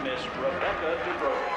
Miss Rebecca Dubrovich.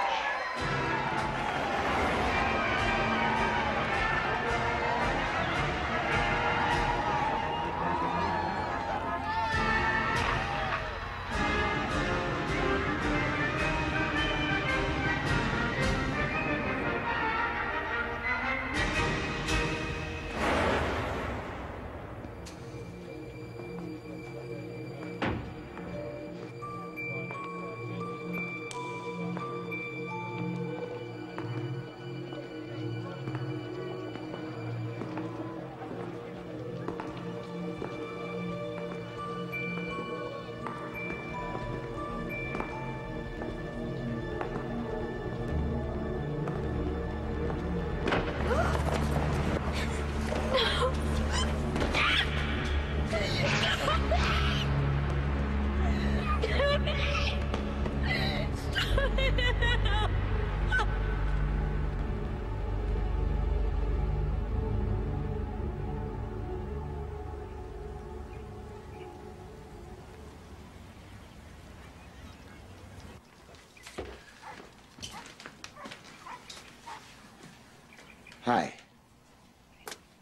Hi.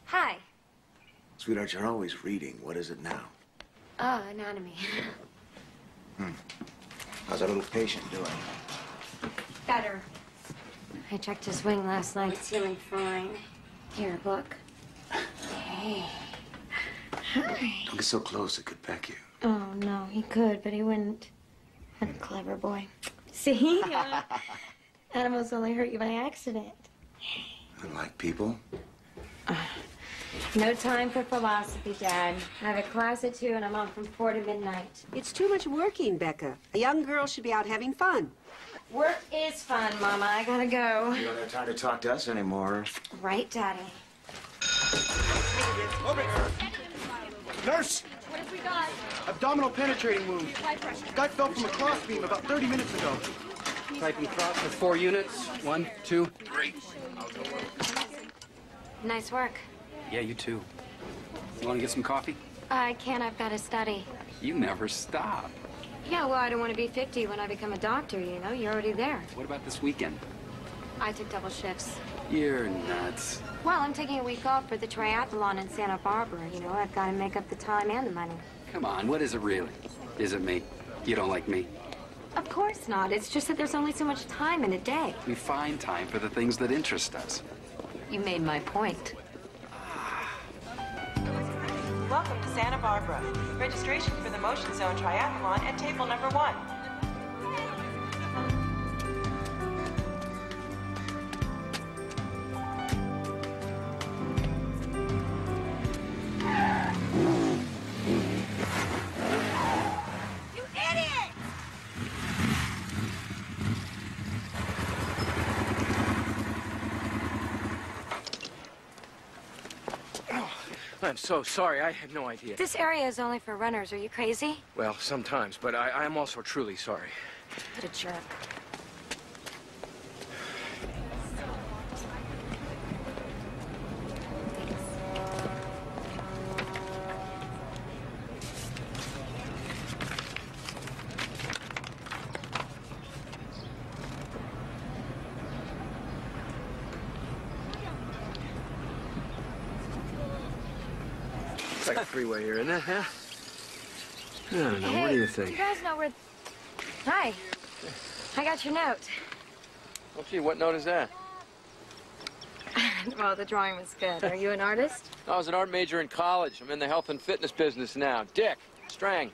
Hi. Sweetheart, you're always reading. What is it now? Oh, anatomy. How's our little patient doing? Better. I checked his wing last night. It's healing fine. Here, look. Hey. Hi. Don't get so close, it could peck you. Oh, no, he could, but he wouldn't. What a clever boy. See? Animals only hurt you by accident. Unlike people? No time for philosophy, Dad. I have a class at 2 and I'm on from 4 to midnight. It's too much working, Becca. A young girl should be out having fun. Work is fun, Mama. I gotta go. You don't have time to talk to us anymore. Right, Daddy. Nurse! What have we got? Abdominal penetrating wound. High pressure. Guy fell from a crossbeam about 30 minutes ago. Typing cross for 4 units. 1, 2, 3. Nice work. Yeah, you too. You want to get some coffee? I can't. I've got to study. You never stop. Yeah, well, I don't want to be 50 when I become a doctor, you know? You're already there. What about this weekend? I took double shifts. You're nuts. Well, I'm taking a week off for the triathlon in Santa Barbara. You know, I've got to make up the time and the money. Come on, what is it really? Is it me? You don't like me? Of course not. It's just that there's only so much time in a day. We find time for the things that interest us. You made my point. Welcome to Santa Barbara. Registration for the Motion Zone Triathlon at table number 1. You idiot! I'm so sorry. I had no idea. This area is only for runners. Are you crazy? Well, sometimes, but I am also truly sorry. What a jerk. It's like a freeway here, isn't it, huh? I don't know. What do you think? You guys know where... Hi. I got your note. Oh, gee, what note is that? Well, the drawing was good. Are you an artist? I was an art major in college. I'm in the health and fitness business now. Dick, Strang.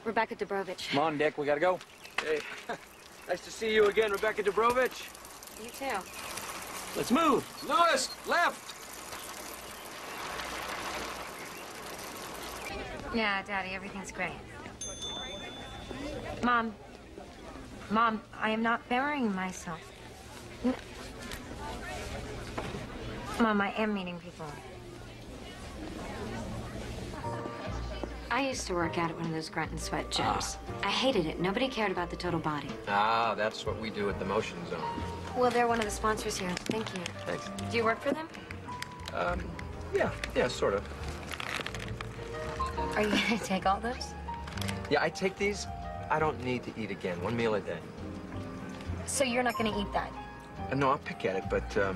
Rebecca Dubrovich. Come on, Dick, we gotta go. Hey, nice to see you again, Rebecca Dubrovich. You too. Let's move. Lewis, left. Yeah, Daddy, everything's great. Mom. Mom, I am not burying myself. Mom, I am meeting people. I used to work out at one of those grunt and sweat gyms. I hated it. Nobody cared about the total body. Ah, that's what we do at the Motion Zone. Well, they're one of the sponsors here. Thank you. Thanks. Do you work for them? Yeah, sort of. Are you gonna take all those? Yeah, I take these. I don't need to eat again. 1 meal a day. So you're not gonna eat that? No, I'll pick at it, but I'll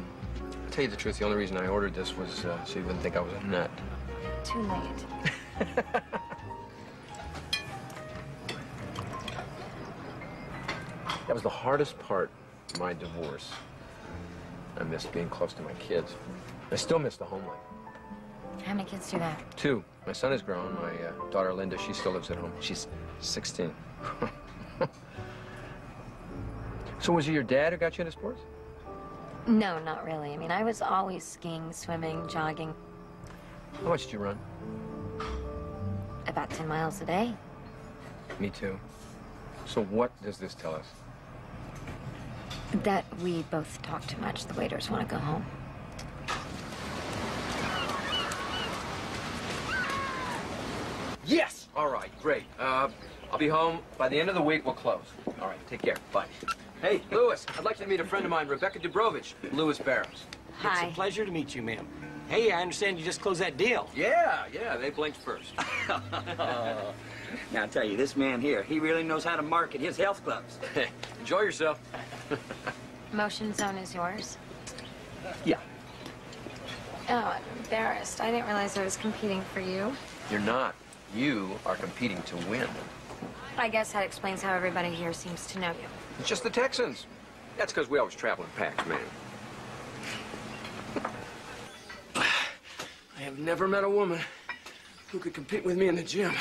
tell you the truth, the only reason I ordered this was so you wouldn't think I was a nut. Too late. That was the hardest part of my divorce. I missed being close to my kids. I still miss the home life. How many kids do that? 2. My son is grown. My daughter, Linda, she still lives at home. She's 16. So was it your dad who got you into sports? No, not really. I mean, I was always skiing, swimming, jogging. How much did you run? About 10 miles a day. Me too. So what does this tell us? That we both talk too much. The waiters want to go home. Yes! All right, great. I'll be home. By the end of the week, we'll close. All right, take care. Bye. Hey, Louis, I'd like you to meet a friend of mine, Rebecca Dubrovich, Louis Barrows. Hi. It's a pleasure to meet you, ma'am. Hey, I understand you just closed that deal. Yeah, they blinked first. Now, I'll tell you, this man here, he really knows how to market his health clubs. Hey, enjoy yourself. Motion Zone is yours? Yeah. Oh, I'm embarrassed. I didn't realize I was competing for you. You're not. You are competing to win. I guess that explains how everybody here seems to know you. It's just the Texans. That's because we always travel in packs, man. I have never met a woman who could compete with me in the gym.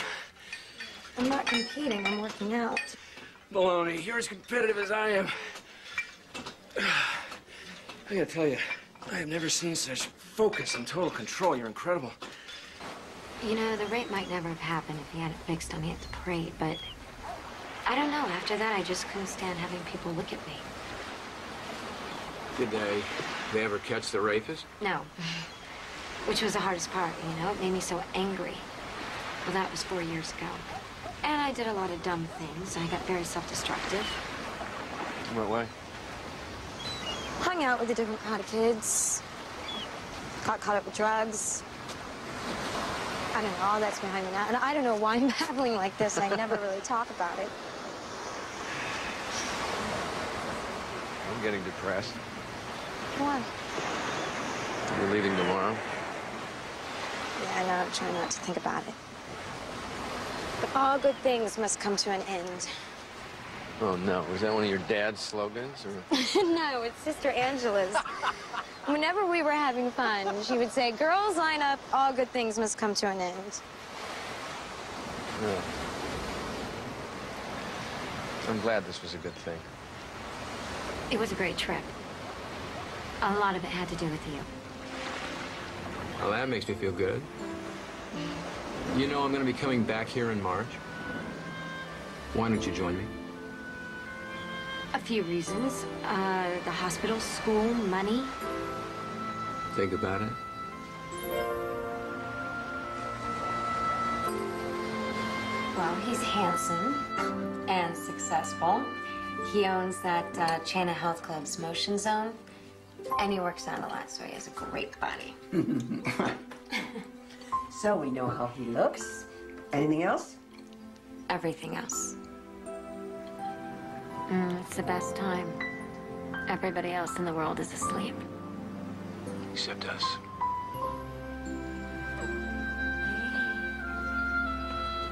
I'm not competing. I'm working out. Baloney, you're as competitive as I am. I gotta tell you, I have never seen such focus and total control. You're incredible. You know, the rape might never have happened if he had it fixed on me at the parade, but I don't know. After that, I just couldn't stand having people look at me. Did they ever catch the rapist? No. Which was the hardest part, you know? It made me so angry. Well, that was 4 years ago. And I did a lot of dumb things. I got very self-destructive. What way? Hung out with a different crowd of kids. Got caught up with drugs. I don't know, all that's behind me now. And I don't know why I'm babbling like this. I never really talk about it. I'm getting depressed. Why? You're leaving tomorrow? Yeah, I know. I'm trying not to think about it. But all good things must come to an end. Oh, no. Was that one of your dad's slogans? Or... No, it's Sister Angela's. Whenever we were having fun, she would say, girls line up, all good things must come to an end. Yeah. I'm glad this was a good thing. It was a great trip. A lot of it had to do with you. Well, that makes me feel good. You know I'm going to be coming back here in March. Why don't you join me? A few reasons. The hospital, school, money. Think about it. Well, he's handsome and successful. He owns that chain of health clubs, Motion Zone, and he works out a lot, so he has a great body. So we know how he looks. Anything else? Everything else. It's the best time. Everybody else in the world is asleep. Except us.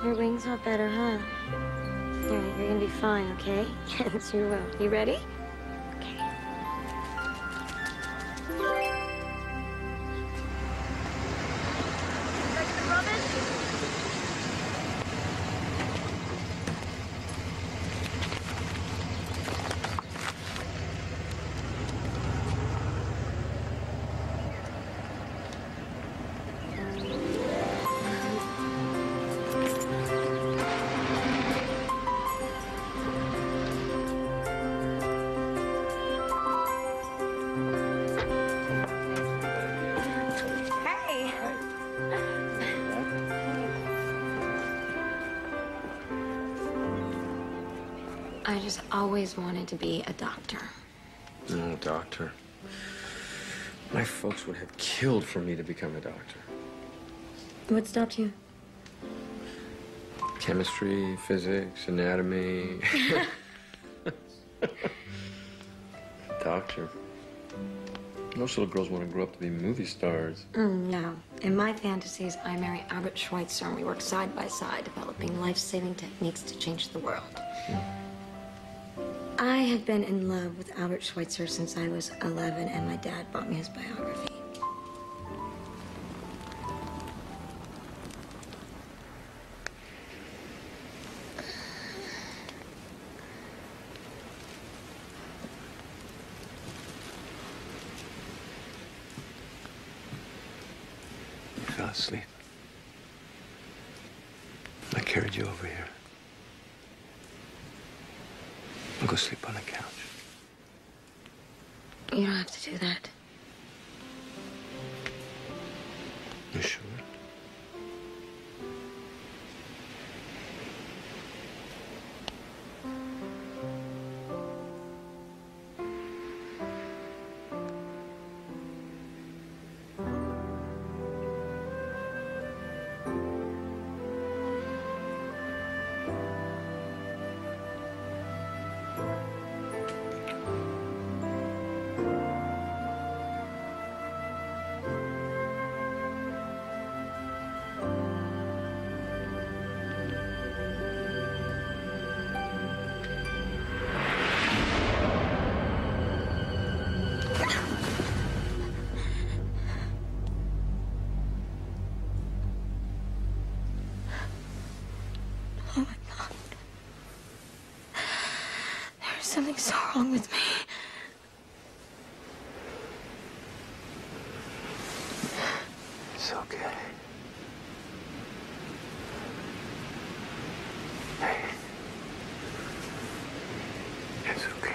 Your wings are better, huh? All right, you're gonna be fine, okay? Yes, you will. You ready? Okay. I just always wanted to be a doctor. No, doctor. My folks would have killed for me to become a doctor. What stopped you? Chemistry, physics, anatomy. doctor. Most little girls want to grow up to be movie stars. No. In my fantasies, I marry Albert Schweitzer and we work side by side, developing life-saving techniques to change the world. I have been in love with Albert Schweitzer since I was 11, and my dad bought me his biography. You fell asleep. I carried you over here. I'll go sleep on the couch. You don't have to do that. You sure? Oh my God. There's something so wrong with me. It's okay. Hey. It's okay.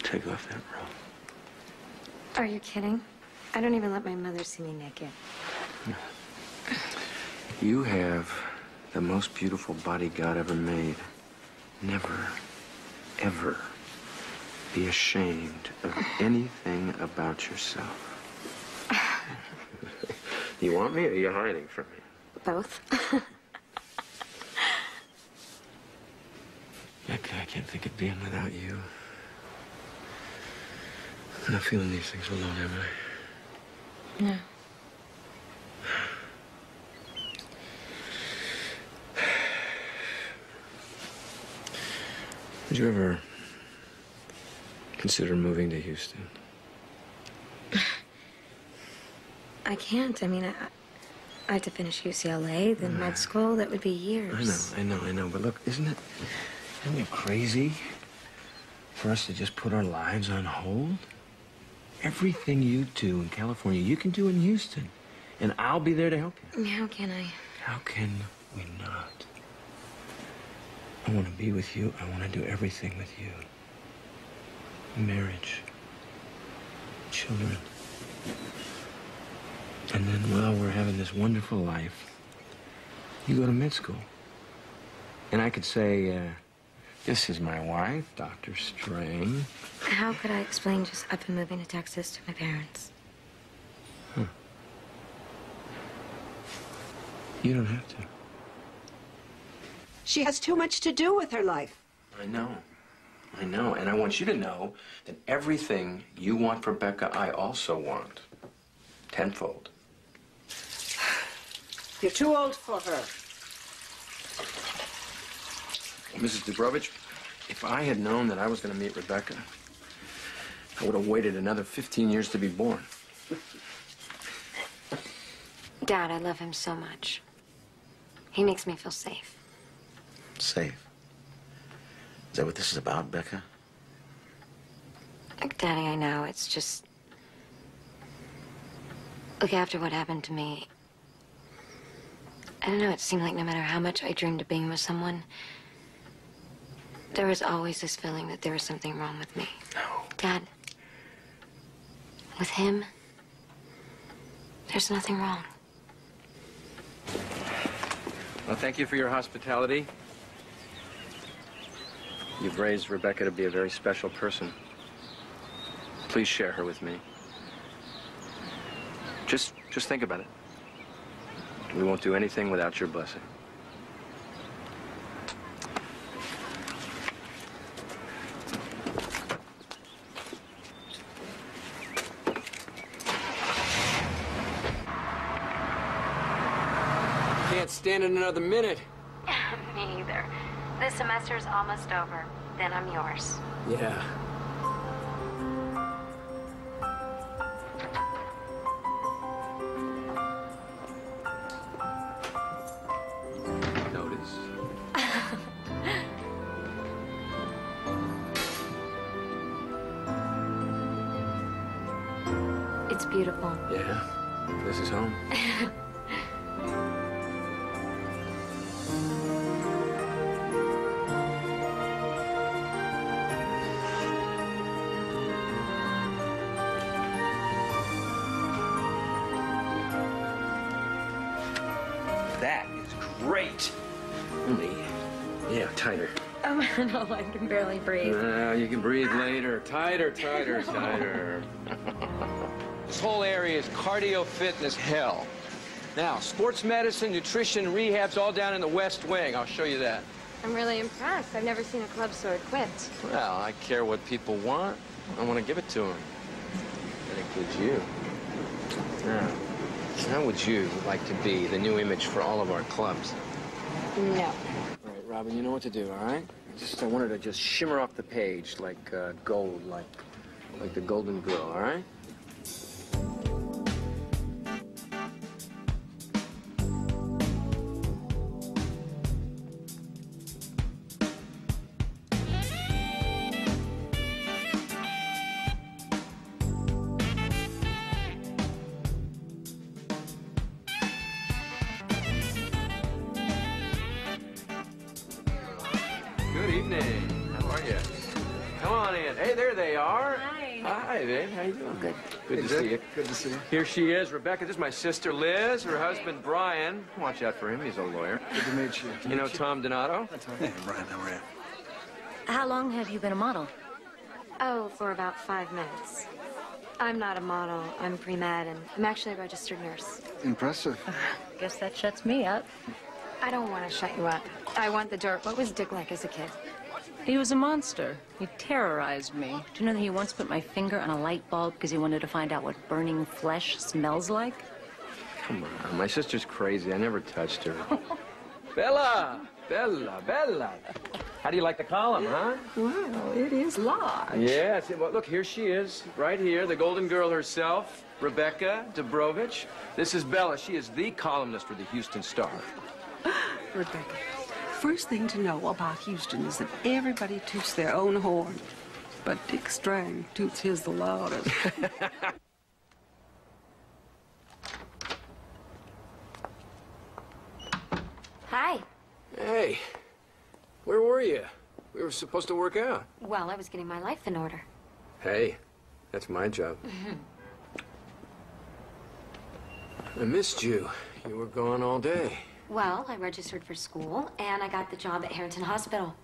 Take off that robe. Are you kidding? I don't even let my mother see me naked. You have the most beautiful body God ever made. Never, ever be ashamed of anything about yourself. You want me or are you hiding from me? Both. I can't think of being without you. I'm not feeling these things alone, am I? No. Would you ever consider moving to Houston? I can't. I mean, I have to finish UCLA, then med school. That would be years. I know. But look, isn't it crazy for us to just put our lives on hold? Everything you do in California, you can do in Houston. And I'll be there to help you. How can I? How can we not? I want to be with you. I want to do everything with you. Marriage. Children. And then, well, we're having this wonderful life. You go to med school. And I could say, this is my wife, Dr. Strang. How could I explain just I've been moving to Texas to my parents? Huh. You don't have to. She has too much to do with her life. I know. I know. And I want you to know that everything you want for Becca, I also want. Tenfold. You're too old for her. Mrs. Dubrovich, if I had known that I was going to meet Rebecca, I would have waited another 15 years to be born. Dad, I love him so much. He makes me feel safe. Safe? Is that what this is about, Becca? Like, Daddy, I know, it's just... Look, after what happened to me, I don't know, it seemed like no matter how much I dreamed of being with someone, there was always this feeling that there was something wrong with me. No. Dad, with him, there's nothing wrong. Well, thank you for your hospitality. You've raised Rebecca to be a very special person. Please share her with me. Just think about it. We won't do anything without your blessing. Can't stand it another minute. Me either. This semester's almost over. Then I'm yours. Yeah. Notice. It's beautiful. Yeah, this is home. That is great. Only, yeah, tighter. Oh, no, I can barely breathe. You can breathe later. Tighter, tighter, tighter. This whole area is cardio fitness hell. Now, sports medicine, nutrition, rehab's all down in the West Wing. I'll show you that. I'm really impressed. I've never seen a club so equipped. Well, I care what people want. I want to give it to them. That includes you. Now, how would you like to be the new image for all of our clubs? No. All right, Robin, you know what to do, all right? I wanted to just shimmer off the page like gold, like the Golden Girl, all right? Good evening. How are you? Come on in. Hey, there they are. Hi. Hi, babe. How you doing? Good. Good to see you. Good to see you. Here she is, Rebecca. This is my sister, Liz. Her husband, Brian. Watch out for him. He's a lawyer. Good to meet you. You know Tom Donato? Hey, Brian, how are you? How long have you been a model? Oh, for about 5 minutes. I'm not a model. I'm pre-med, and I'm actually a registered nurse. Impressive. Guess that shuts me up. I don't want to shut you up. I want the dirt. What was Dick like as a kid? He was a monster. He terrorized me. Do you know that he once put my finger on a light bulb because he wanted to find out what burning flesh smells like? Come on, my sister's crazy. I never touched her. Bella! Bella, Bella. How do you like the column, huh? Wow, it is large. Yes. Well, look, here she is, right here, the Golden Girl herself, Rebecca Dubrovich. This is Bella. She is the columnist for the Houston Star. Rebecca, first thing to know about Houston is that everybody toots their own horn. But Dick Strang toots his the loudest. Hey, where were you? We were supposed to work out. Well, I was getting my life in order. Hey, that's my job. I missed you. You were gone all day. Well, I registered for school, and I got the job at Harrington Hospital.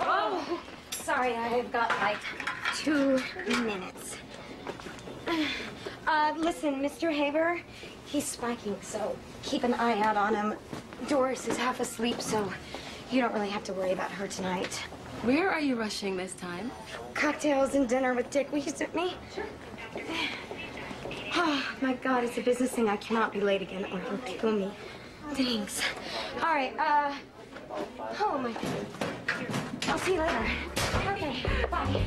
Oh, sorry, I've got like 2 minutes. Listen, Mr. Haber, he's spiking, so keep an eye out on him. Doris is half asleep, so you don't really have to worry about her tonight. Where are you rushing this time? Cocktails and dinner with Dick. Will you sit me? Sure. Oh, my God, it's a business thing. I cannot be late again or he'll kill me. Thanks. All right, oh, my God. I'll see you later. Okay, bye.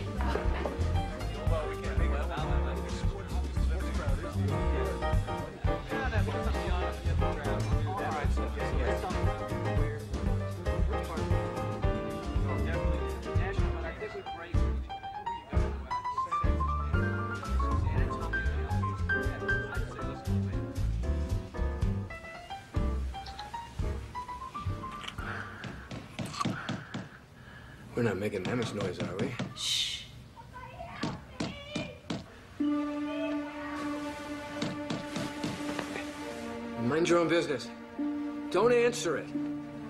We're not making that much noise, are we? Shh. Mind your own business. Don't answer it.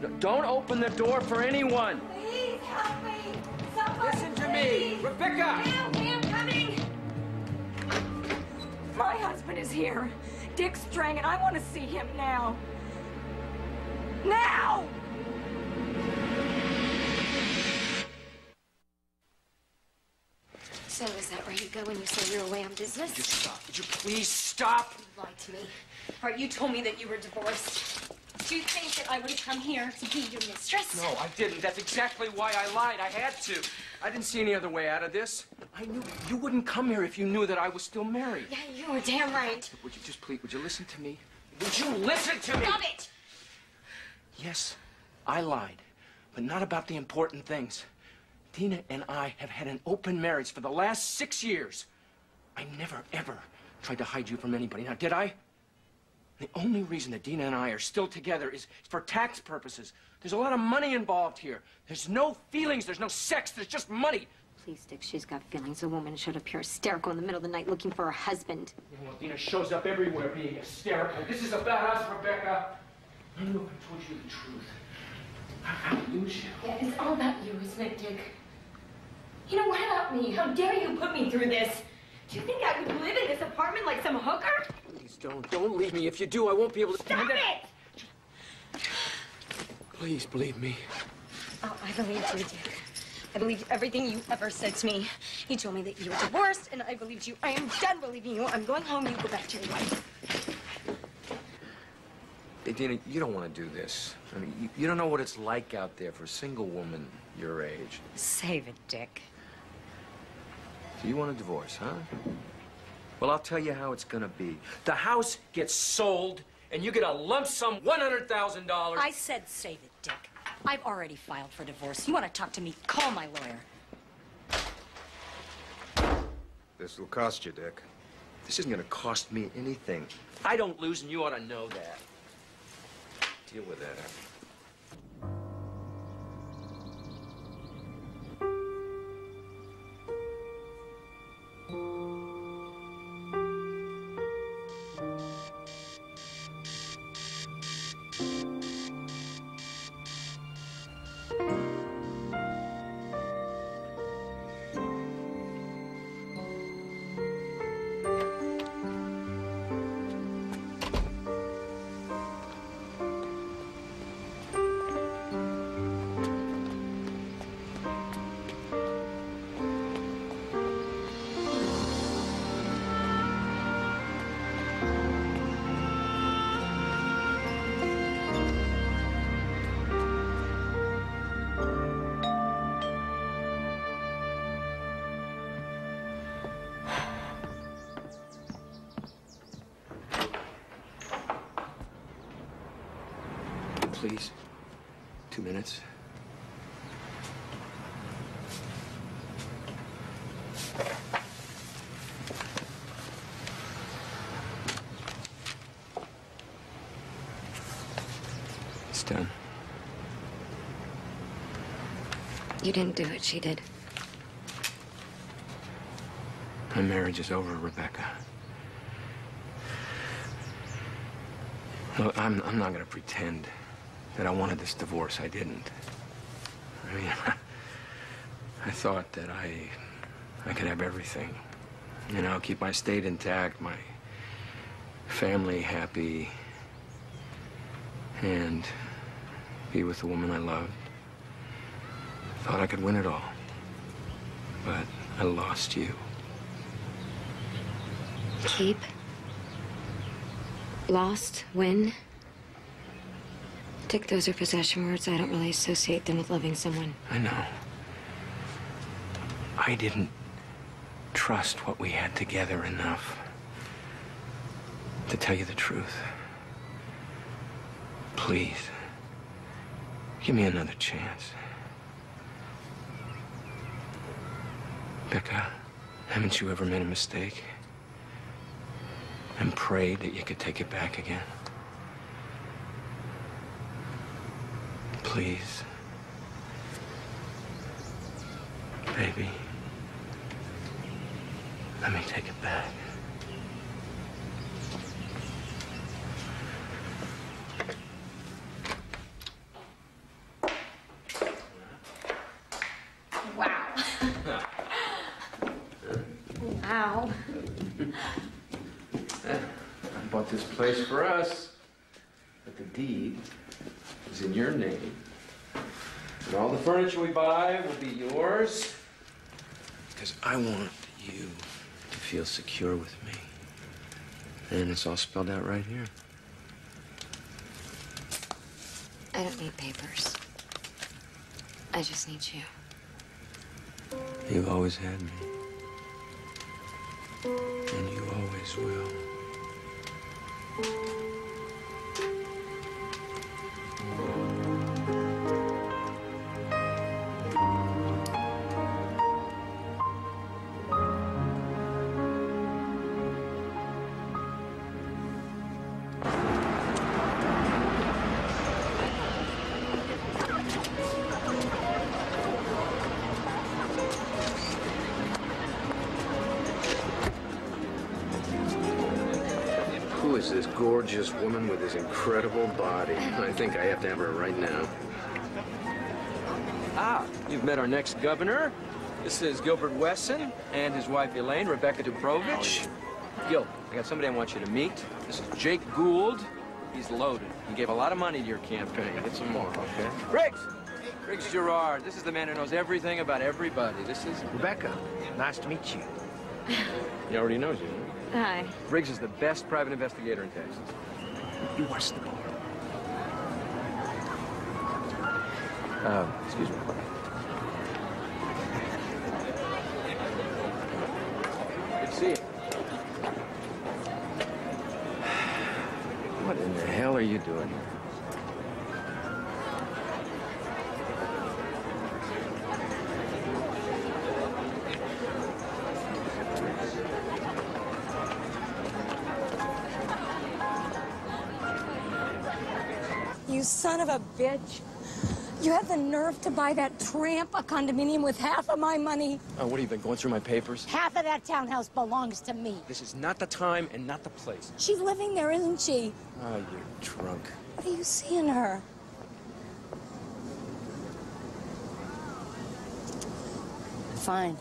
No, don't open the door for anyone. Please help me. Somebody, listen to me. Rebecca! Help me, I'm coming. My husband is here. Dick Strang, and I want to see him now. Now! So is that where you go when you say you're away on business? Would you stop? Would you please stop? You lied to me. All right, you told me that you were divorced. Do you think that I would have come here to be your mistress? No, I didn't. That's exactly why I lied. I had to. I didn't see any other way out of this. I knew you wouldn't come here if you knew that I was still married. Yeah, you were damn right. Would you just please, would you listen to me? Would you listen to me? Stop it! Yes, I lied, but not about the important things. Dina and I have had an open marriage for the last 6 years. I never, ever tried to hide you from anybody. Now, did I? The only reason that Dina and I are still together is for tax purposes. There's a lot of money involved here. There's no feelings, there's no sex, there's just money. Please, Dick, she's got feelings. A woman showed up here hysterical in the middle of the night looking for her husband. Yeah, well, Dina shows up everywhere being hysterical. This is about us, Rebecca. I knew if I told you the truth, I'd lose you. Yeah, it's all about you, isn't it, Dick? You know, what about me? How dare you put me through this? Do you think I would live in this apartment like some hooker? Please don't leave me. If you do, I won't be able to stand Stop it! Please believe me. Oh, I believed you, Dick. I believed everything you ever said to me. You told me that you were divorced, and I believed you. I am done believing you. I'm going home. You go back to your wife. Hey, Dina, you don't want to do this. I mean, you don't know what it's like out there for a single woman your age. Save it, Dick. So you want a divorce, huh? Well, I'll tell you how it's gonna be. The house gets sold, and you get a lump sum $100,000. I said save it, Dick. I've already filed for divorce. You want to talk to me? Call my lawyer. This will cost you, Dick. This isn't gonna cost me anything. I don't lose, and you ought to know that. Deal with that. Please. 2 minutes. done. You didn't do it, she did. My marriage is over, Rebecca. Look, I'm not gonna pretend that I wanted this divorce. I didn't. I mean, I thought that I could have everything. You know, keep my state intact, my family happy, and be with the woman I loved. Thought I could win it all. But I lost you. Keep. Lost. Win. Dick, those are possession words. I don't really associate them with loving someone. I know. I didn't trust what we had together enough to tell you the truth. Please, give me another chance. Becca, haven't you ever made a mistake and prayed that you could take it back again? Please. Baby, let me take it back. Wow. Wow. I bought this place for us, but the deed is in your name. And all the furniture we buy will be yours. Because I want you to feel secure with me. And it's all spelled out right here. I don't need papers. I just need you. You've always had me. And you always will. Who is this gorgeous woman with this incredible body? I think I have to have her right now. Ah, you've met our next governor. This is Gilbert Wesson and his wife Elaine, Rebecca Dubrovich. Gil, I got somebody I want you to meet. This is Jake Gould. He's loaded. He gave a lot of money to your campaign. Get some more, okay? Briggs! Briggs Gerard. This is the man who knows everything about everybody. This is Rebecca, nice to meet you. He already knows you. Hi. Briggs is the best private investigator in Texas. You watch the ball. Excuse me. Good to see you. What in the hell are you doing here? You son of a bitch. You have the nerve to buy that tramp a condominium with half of my money? Oh, what have you been going through my papers? Half of that townhouse belongs to me. This is not the time and not the place. She's living there, isn't she? Oh, you're drunk. What do you see in her? Fine.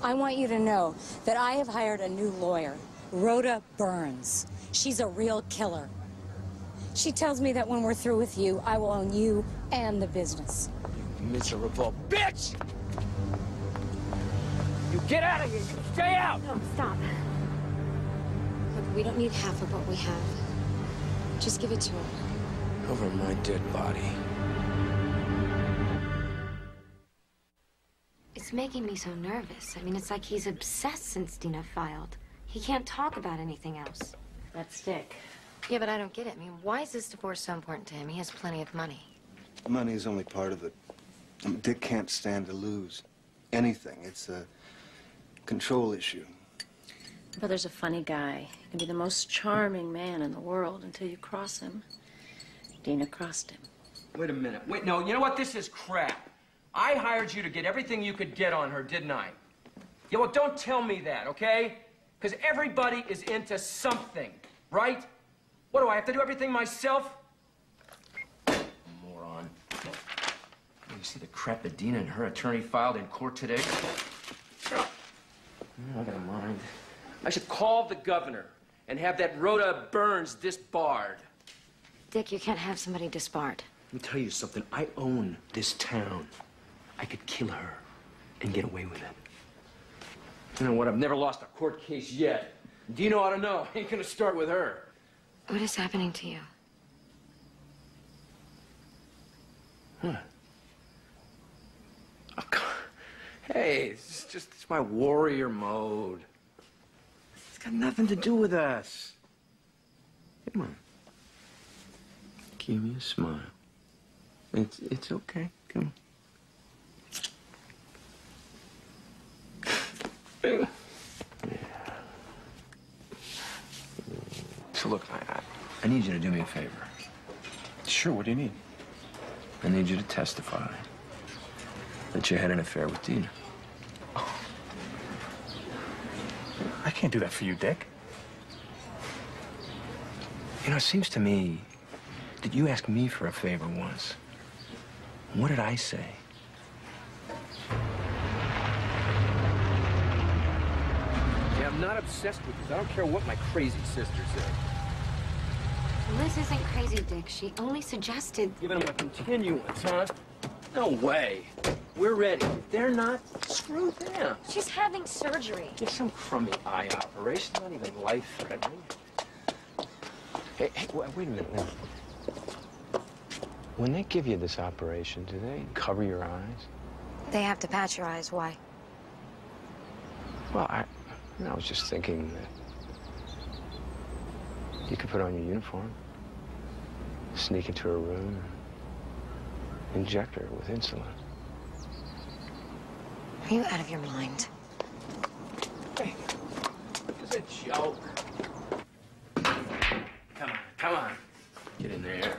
I want you to know that I have hired a new lawyer, Rhoda Burns. She's a real killer. She tells me that when we're through with you, I will own you and the business. You miserable bitch! You get out of here! You stay out! No, stop. Look, we don't need half of what we have. Just give it to him. Over my dead body. It's making me so nervous. I mean, it's like he's obsessed since Dina filed. He can't talk about anything else. That's Dick. Yeah, but I don't get it. I mean, why is this divorce so important to him? He has plenty of money. Money is only part of it. I mean, Dick can't stand to lose anything. It's a control issue. Brother's a funny guy. He can be the most charming man in the world until you cross him. Dina crossed him. Wait a minute. Wait, no, you know what? This is crap. I hired you to get everything you could get on her, didn't I? Yeah, well, don't tell me that, okay? Because everybody is into something, right? What, do I have to do everything myself? Moron. You see the crap that Dina and her attorney filed in court today? I got a mind. I should call the governor and have that Rhoda Burns disbarred. Dick, you can't have somebody disbarred. Let me tell you something. I own this town. I could kill her and get away with it. You know what? I've never lost a court case yet. Dino ought to know. I ain't gonna start with her. What is happening to you? What? Oh, God. Hey, it's my warrior mode. It's got nothing to do with us. Come on. Give me a smile. It's okay. Come on. Yeah. So look, I need you to do me a favor. Sure, what do you need? I need you to testify that you had an affair with Dina. I can't do that for you, Dick. You know, it seems to me that you asked me for a favor once. What did I say? Yeah, I'm not obsessed with this. I don't care what my crazy sister said. Liz isn't crazy, Dick. She only suggested... Giving them a continuance, huh? No way. We're ready. If they're not, screw them. She's having surgery. Just some crummy eye operation, not even life-threatening. Hey, wait a minute. When they give you this operation, do they cover your eyes? They have to patch your eyes. Why? Well, I was just thinking that you could put on your uniform, sneak into her room, and inject her with insulin. Are you out of your mind? Hey, it's a joke. Come on. Get in there.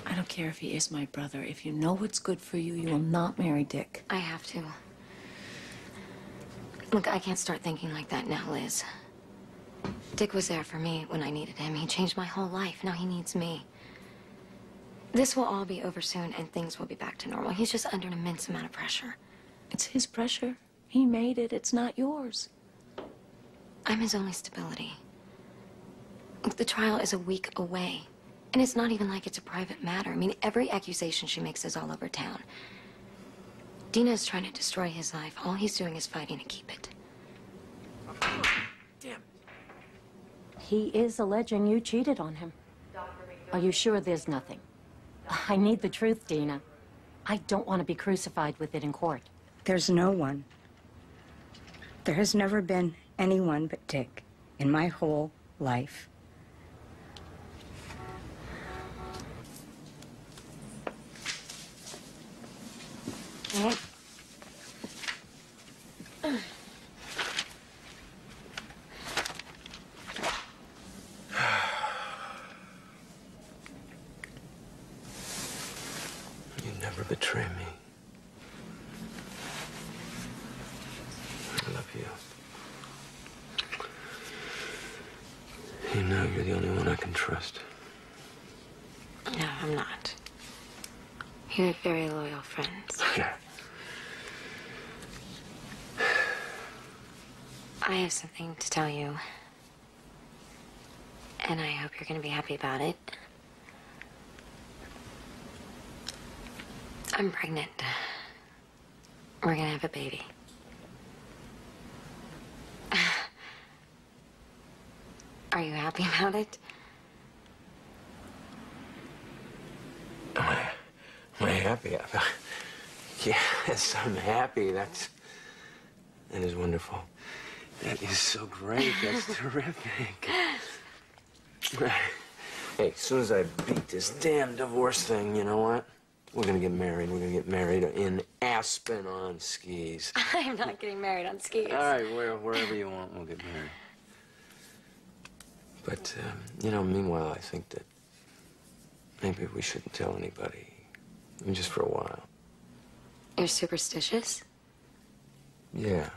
I don't care if he is my brother. If you know what's good for you, you will not marry Dick. I have to. Look, I can't start thinking like that now, Liz. Dick was there for me when I needed him. He changed my whole life. Now he needs me. This will all be over soon, and things will be back to normal. He's just under an immense amount of pressure. It's his pressure. He made it. It's not yours. I'm his only stability. Look, the trial is a week away. And it's not even like it's a private matter. I mean, every accusation she makes is all over town. Dina is trying to destroy his life. All he's doing is fighting to keep it. Damn. He is alleging you cheated on him. Are you sure there's nothing? I need the truth, Dina. I don't want to be crucified with it in court. There's no one. There has never been anyone but Dick in my whole life. Right? You never betray me. I love you. You know you're the only one I can trust. No, I'm not. You have very loyal friends. Yeah. I have something to tell you. And I hope you're going to be happy about it. I'm pregnant. We're going to have a baby. Are you happy about it? Am I happy? Yes, I'm happy. That is wonderful. That is so great. That's terrific. Hey, as soon as I beat this damn divorce thing, you know what? We're gonna get married. We're gonna get married in Aspen on skis. I'm not getting married on skis. All right, wherever you want, we'll get married. But, you know, meanwhile, I think that maybe we shouldn't tell anybody. I mean, just for a while. You're superstitious? Yeah.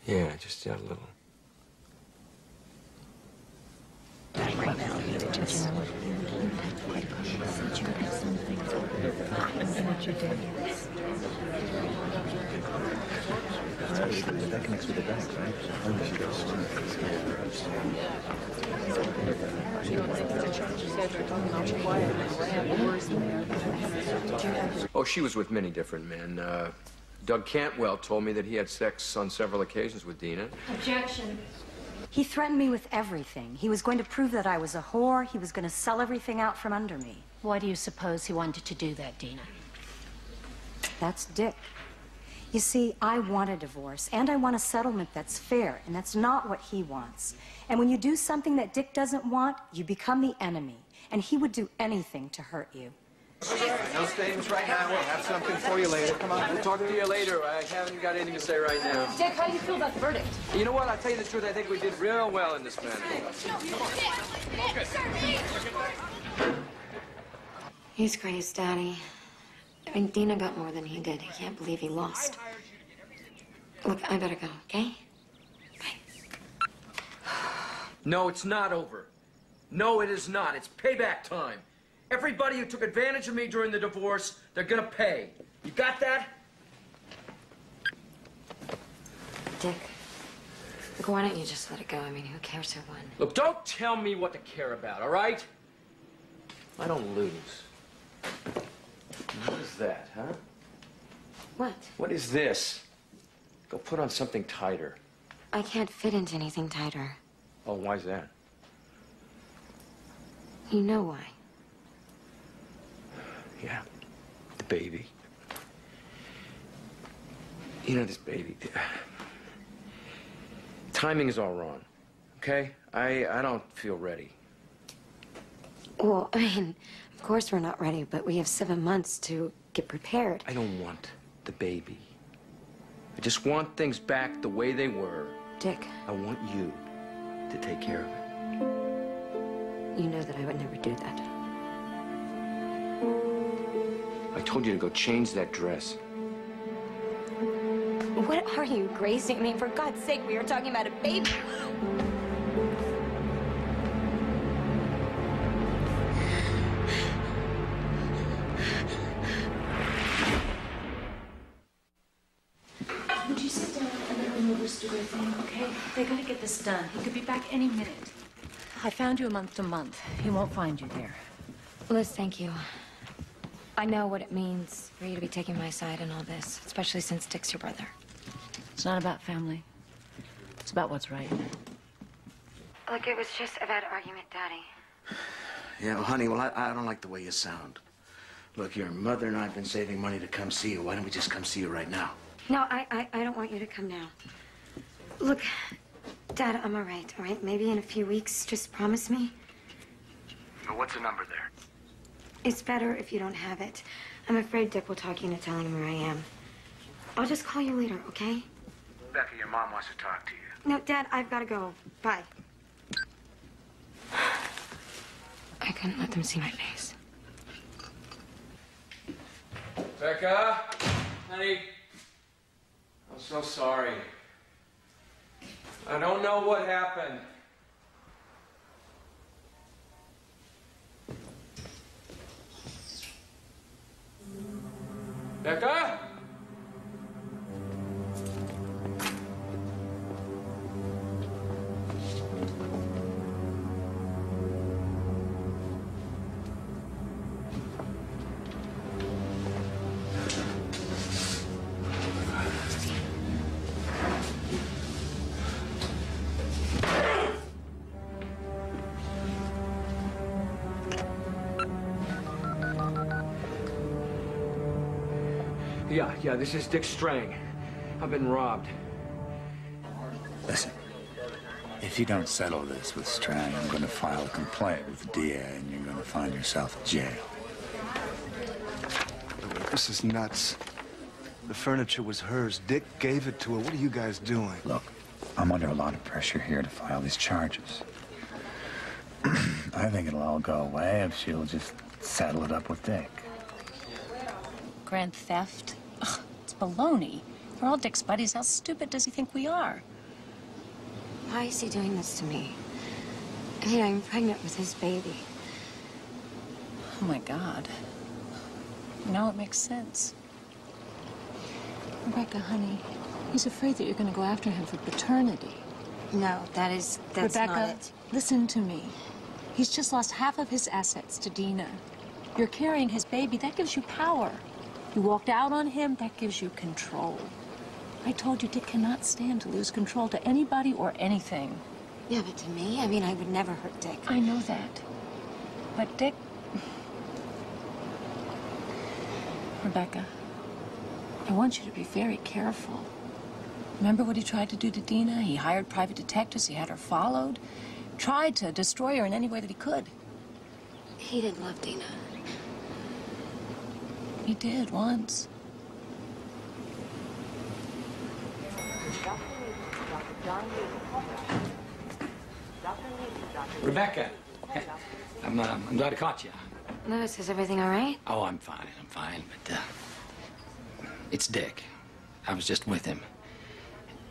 Yeah, just a little. Right now, just... That connects with the back, right? Oh, she was with many different men. Doug Cantwell told me that he had sex on several occasions with Dina. Objection. He threatened me with everything. He was going to prove that I was a whore. He was going to sell everything out from under me. Why do you suppose he wanted to do that, Dina? That's Dick. You see, I want a divorce, and I want a settlement that's fair, and that's not what he wants. And when you do something that Dick doesn't want, you become the enemy, and he would do anything to hurt you. No statements right now. We'll have something for you later. Come on. I'll talk to you later. I haven't got anything to say right now. Dick, how do you feel about the verdict? You know what? I'll tell you the truth. I think we did real well in this matter. He's crazed, Daddy. I mean, Dina got more than he did. I can't believe he lost. Look, I better go, okay? Bye. No, it's not over. No, it is not. It's payback time. Everybody who took advantage of me during the divorce, they're gonna pay. You got that? Dick, look, why don't you just let it go? I mean, who cares who won? Look, don't tell me what to care about, all right? I don't lose. What is that, huh? What? What is this? Go put on something tighter. I can't fit into anything tighter. Oh, why's that? You know why. Yeah, the baby. You know, this baby. Timing is all wrong, okay? I don't feel ready. Well, I mean, of course we're not ready, but we have 7 months to get prepared. I don't want the baby. I just want things back the way they were. Dick. I want you to take care of it. You know that I would never do that. I told you to go change that dress. What are you, Gracie? I mean, for God's sake, we were talking about a baby. Would you sit down and let me over to everything, okay? They gotta get this done. He could be back any minute. I found you a month to month. He won't find you there. Liz, thank you. I know what it means for you to be taking my side in all this, especially since Dick's your brother. It's not about family. It's about what's right. Look, it was just a bad argument, Daddy. Yeah, well, honey, well, I don't like the way you sound. Look, your mother and I have been saving money to come see you. Why don't we just come see you right now? No, I don't want you to come now. Look, Dad, I'm all right? Maybe in a few weeks, just promise me. Well, what's the number there? It's better if you don't have it. I'm afraid Dick will talk you into telling him where I am. I'll just call you later, okay? Becca, your mom wants to talk to you. No, Dad, I've got to go. Bye. I couldn't let them see my face. Becca, honey, I'm so sorry. I don't know what happened. Becca? Yeah, this is Dick Strang. I've been robbed. Listen, if you don't settle this with Strang, I'm going to file a complaint with the DA, and you're going to find yourself in jail. This is nuts. The furniture was hers. Dick gave it to her. What are you guys doing? Look, I'm under a lot of pressure here to file these charges. I think it'll all go away if she'll just settle it up with Dick. Grand theft? Ugh, it's baloney. We're all Dick's buddies. How stupid does he think we are? Why is he doing this to me? I mean, I'm pregnant with his baby. Oh, my God. Now it makes sense. Rebecca, honey, he's afraid that you're going to go after him for paternity. No, that's Rebecca, not it. Listen to me. He's just lost half of his assets to Dina. You're carrying his baby. That gives you power. You walked out on him. That gives you control. I told you Dick cannot stand to lose control to anybody or anything. Yeah, but to me, I mean, I would never hurt Dick. I know that. But Dick... Rebecca, I want you to be very careful. Remember what he tried to do to Dina? He hired private detectives. He had her followed. Tried to destroy her in any way that he could. He didn't love Dina. He did, once. Rebecca, I'm glad I caught you. Louis, is everything all right? Oh, I'm fine, but, it's Dick. I was just with him.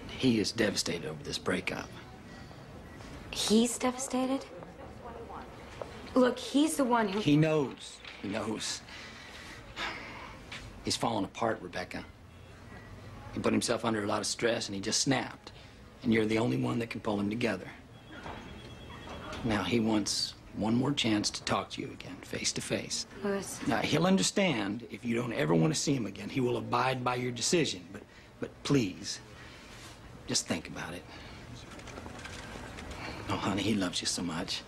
He is devastated over this breakup. He's devastated? Look, he's the one who... He knows. He knows. He's fallen apart, Rebecca. He put himself under a lot of stress, and he just snapped. And you're the only one that can pull him together. Now, he wants one more chance to talk to you again, face to face. Louis. Now, he'll understand if you don't ever want to see him again. He will abide by your decision. But please, just think about it. Oh, honey, he loves you so much.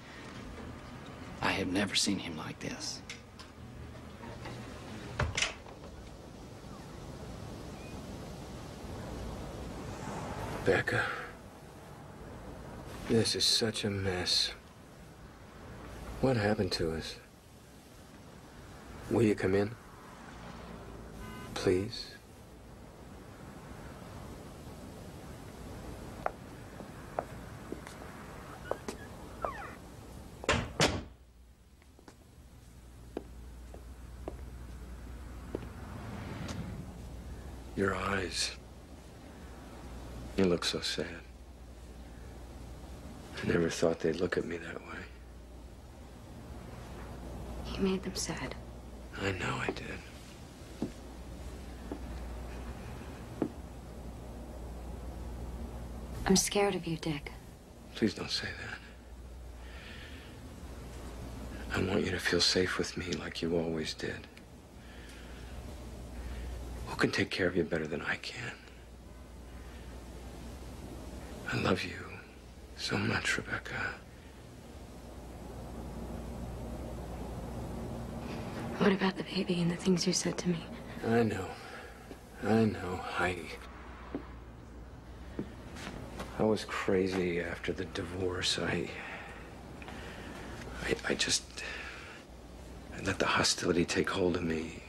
I have never seen him like this. Becca, this is such a mess. What happened to us? Will you come in? Please? Your eyes. You look so sad. I never thought they'd look at me that way. He made them sad. I know I did. I'm scared of you, Dick. Please don't say that. I want you to feel safe with me like you always did. Who can take care of you better than I can? I love you so much, Rebecca. What about the baby and the things you said to me? I know. I was crazy after the divorce. I let the hostility take hold of me.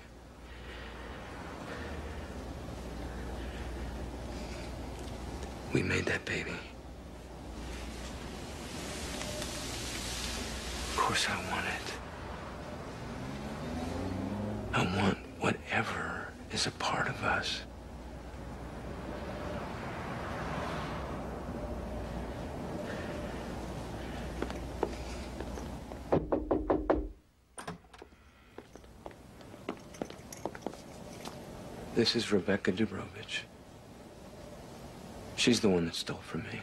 We made that baby. Of course I want it. I want whatever is a part of us. This is Rebecca Dubrovich. She's the one that stole from me.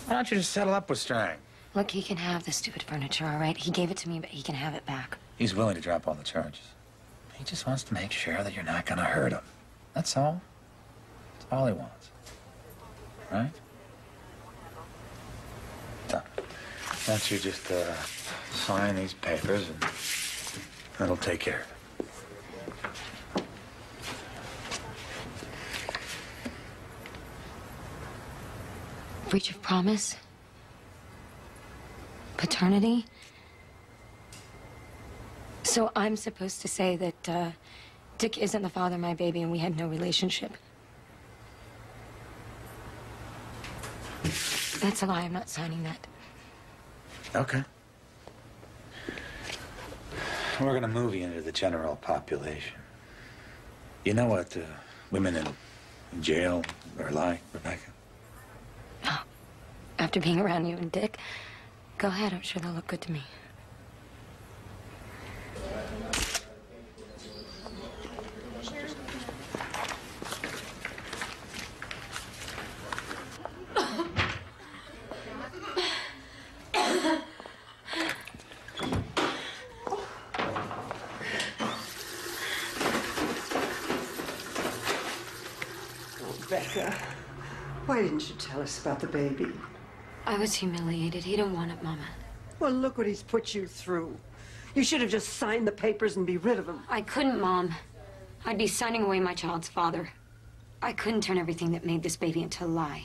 Why don't you just settle up with Strang? Look, he can have the stupid furniture, all right? He gave it to me, but he can have it back. He's willing to drop all the charges. He just wants to make sure that you're not gonna hurt him. That's all. That's all he wants. Right? So, why don't you just sign these papers and that'll take care of it. Breach of promise? Paternity? So I'm supposed to say that Dick isn't the father of my baby and we had no relationship? That's a lie. I'm not signing that. Okay. We're gonna move you into the general population. You know what women in jail are like, Rebecca? Oh, after being around you and Dick, go ahead. I'm sure they'll look good to me. Becca, why didn't you tell us about the baby? I was humiliated. He didn't want it, Mama. Well, look what he's put you through. You should have just signed the papers and be rid of him. I couldn't, Mom. I'd be signing away my child's father. I couldn't turn everything that made this baby into a lie.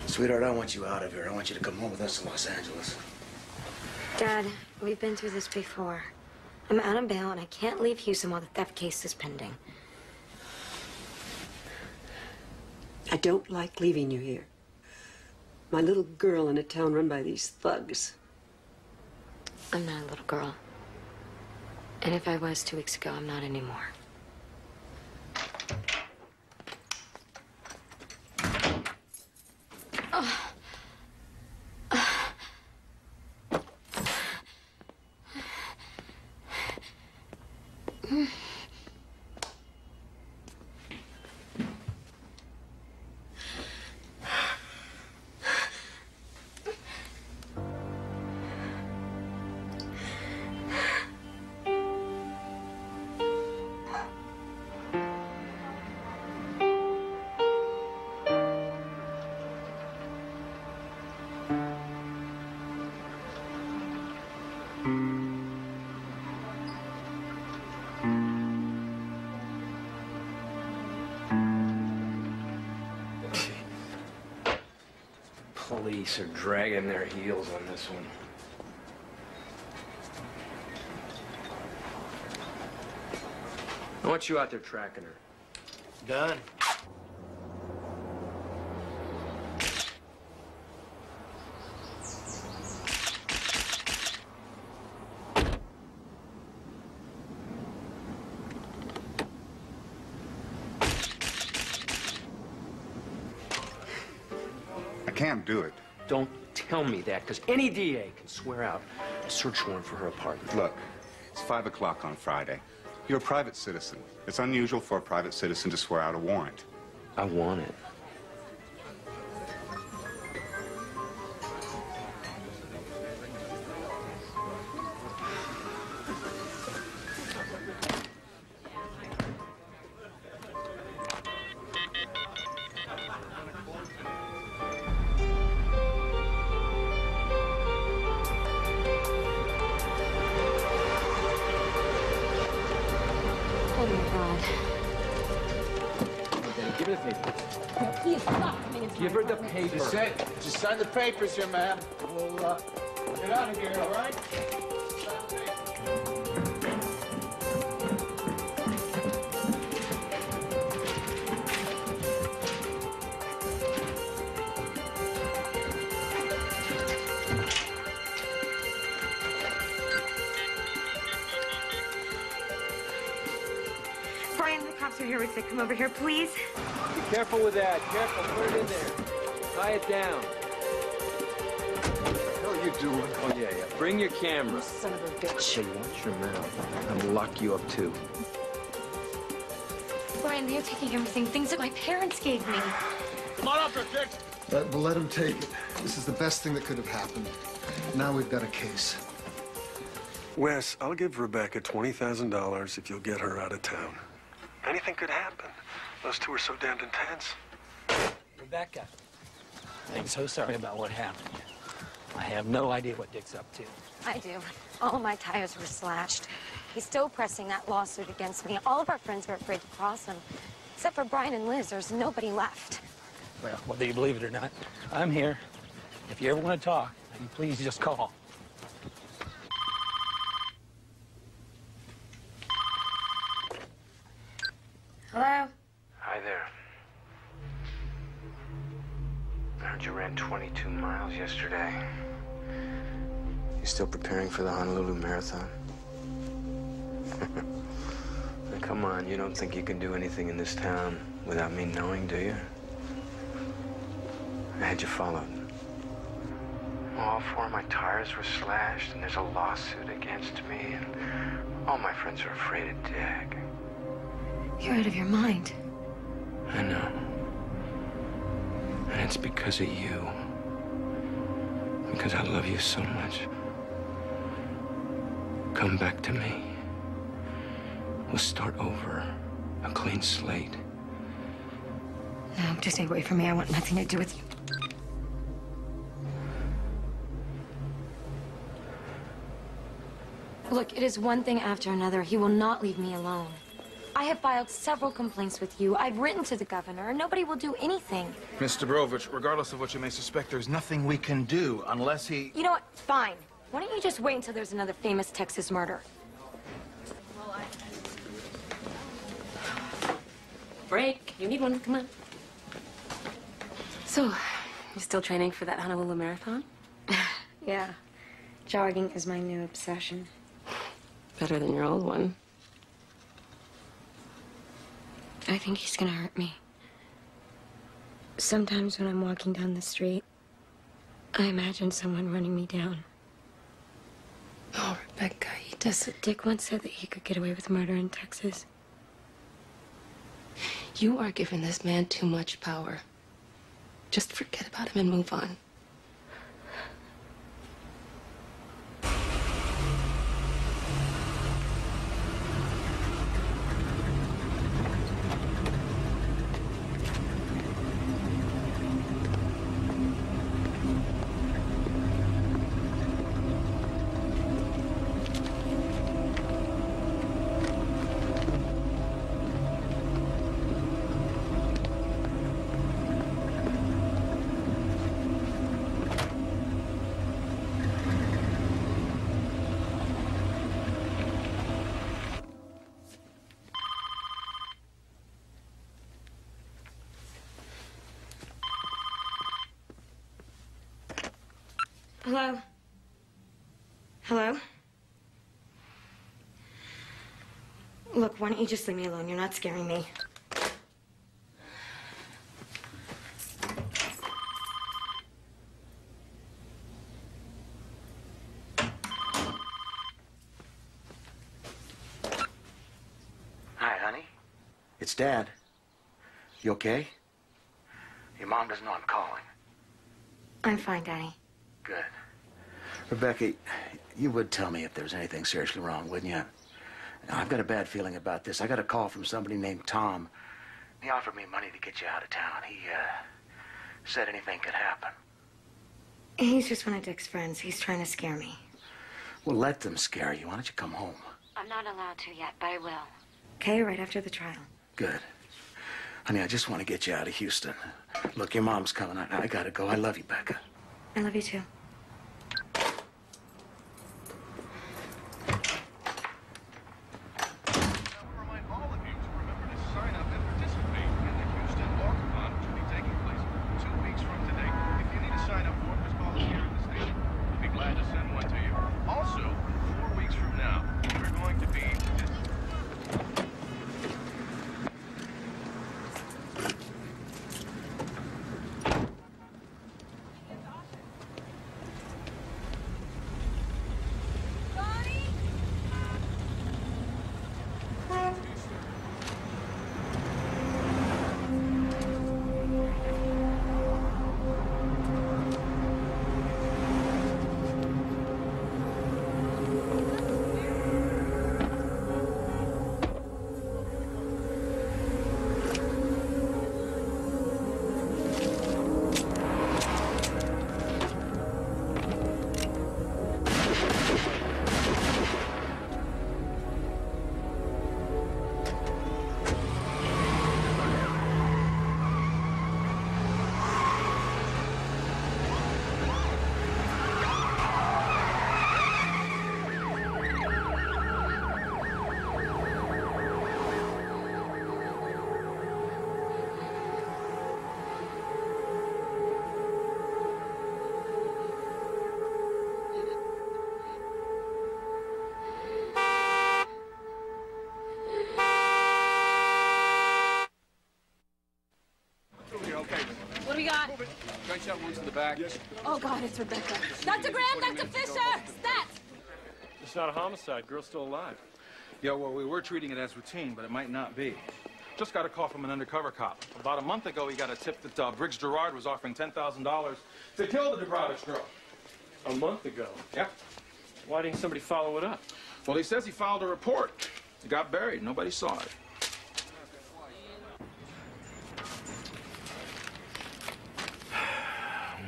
Sweetheart, I want you out of here. I want you to come home with us to Los Angeles. Dad, we've been through this before. I'm out on bail, and I can't leave Houston while the theft case is pending. I don't like leaving you here. My little girl in a town run by these thugs. I'm not a little girl. And if I was 2 weeks ago, I'm not anymore. Police are dragging their heels on this one. I want you out there tracking her. Done. I can't do it. Don't tell me that, because any DA can swear out a search warrant for her apartment. Look, it's 5 o'clock on Friday. You're a private citizen. It's unusual for a private citizen to swear out a warrant. I want it. Oh, my God. Give her the papers. No, please stop coming into Give my her the apartment. paper. Just sign the papers here, ma'am. We'll get out of here, all right? Brian, the cops are here. We said come over here, please. Be careful with that. Careful. Put it in there. Tie it down. What are you doing? Oh, yeah. Bring your camera. You son of a bitch. Hey, watch your mouth. I'm gonna lock you up, too. Brian, they're taking everything. Things that my parents gave me. Come on up there, Dick. But let him take it. This is the best thing that could have happened. Now we've got a case. Wes, I'll give Rebecca $20,000 if you'll get her out of town. Anything could happen. Those two are so damned intense. Rebecca, I'm so sorry about what happened. I have no idea what Dick's up to. I do. All my tires were slashed. He's still pressing that lawsuit against me. All of our friends were afraid to cross him. Except for Brian and Liz, there's nobody left. Well, whether you believe it or not, I'm here. If you ever want to talk, you please just call. Hello? Hi there. ran 22 miles yesterday. You still preparing for the Honolulu Marathon? Come on, you don't think you can do anything in this town without me knowing, do you? I had you followed. All 4 of my tires were slashed, and there's a lawsuit against me, and all my friends are afraid of Dick. You're out of your mind. I know. And it's because of you. Because I love you so much. Come back to me. We'll start over. A clean slate. No, just stay away from me. I want nothing to do with you. Look, it is one thing after another. He will not leave me alone. I have filed several complaints with you. I've written to the governor. Nobody will do anything. Miss Dubrovich, regardless of what you may suspect, there's nothing we can do unless he... You know what? Fine. Why don't you just wait until there's another famous Texas murder? Break. You need one. Come on. So, you still training for that Honolulu Marathon? Yeah. Jogging is my new obsession. Better than your old one. I think he's gonna hurt me. Sometimes when I'm walking down the street, I imagine someone running me down. Oh, Rebecca, he doesn't... Dick once said that he could get away with murder in Texas. You are giving this man too much power. Just forget about him and move on. Hello? Hello? Look, why don't you just leave me alone? You're not scaring me. Hi, honey. It's Dad. You okay? Your mom doesn't know I'm calling. I'm fine, Daddy. Good. Rebecca, you would tell me if there was anything seriously wrong, wouldn't you? I've got a bad feeling about this. I got a call from somebody named Tom. He offered me money to get you out of town. He, said anything could happen. He's just one of Dick's friends. He's trying to scare me. Well, let them scare you. Why don't you come home? I'm not allowed to yet, but I will. Okay, right after the trial. Good. Honey, I just want to get you out of Houston. Look, your mom's coming. I gotta go. I love you, Becca. I love you too. Who's in the back? Yes. Oh, God, it's Rebecca. Dr. Graham, Dr. Fisher, stat! It's not a homicide. Girl's still alive. Yeah, well, we were treating it as routine, but it might not be. Just got a call from an undercover cop. About a month ago, he got a tip that Briggs Gerard was offering $10,000 to kill the Dubrovich girl. A month ago? Yeah. Why didn't somebody follow it up? Well, he says he filed a report. It got buried. Nobody saw it.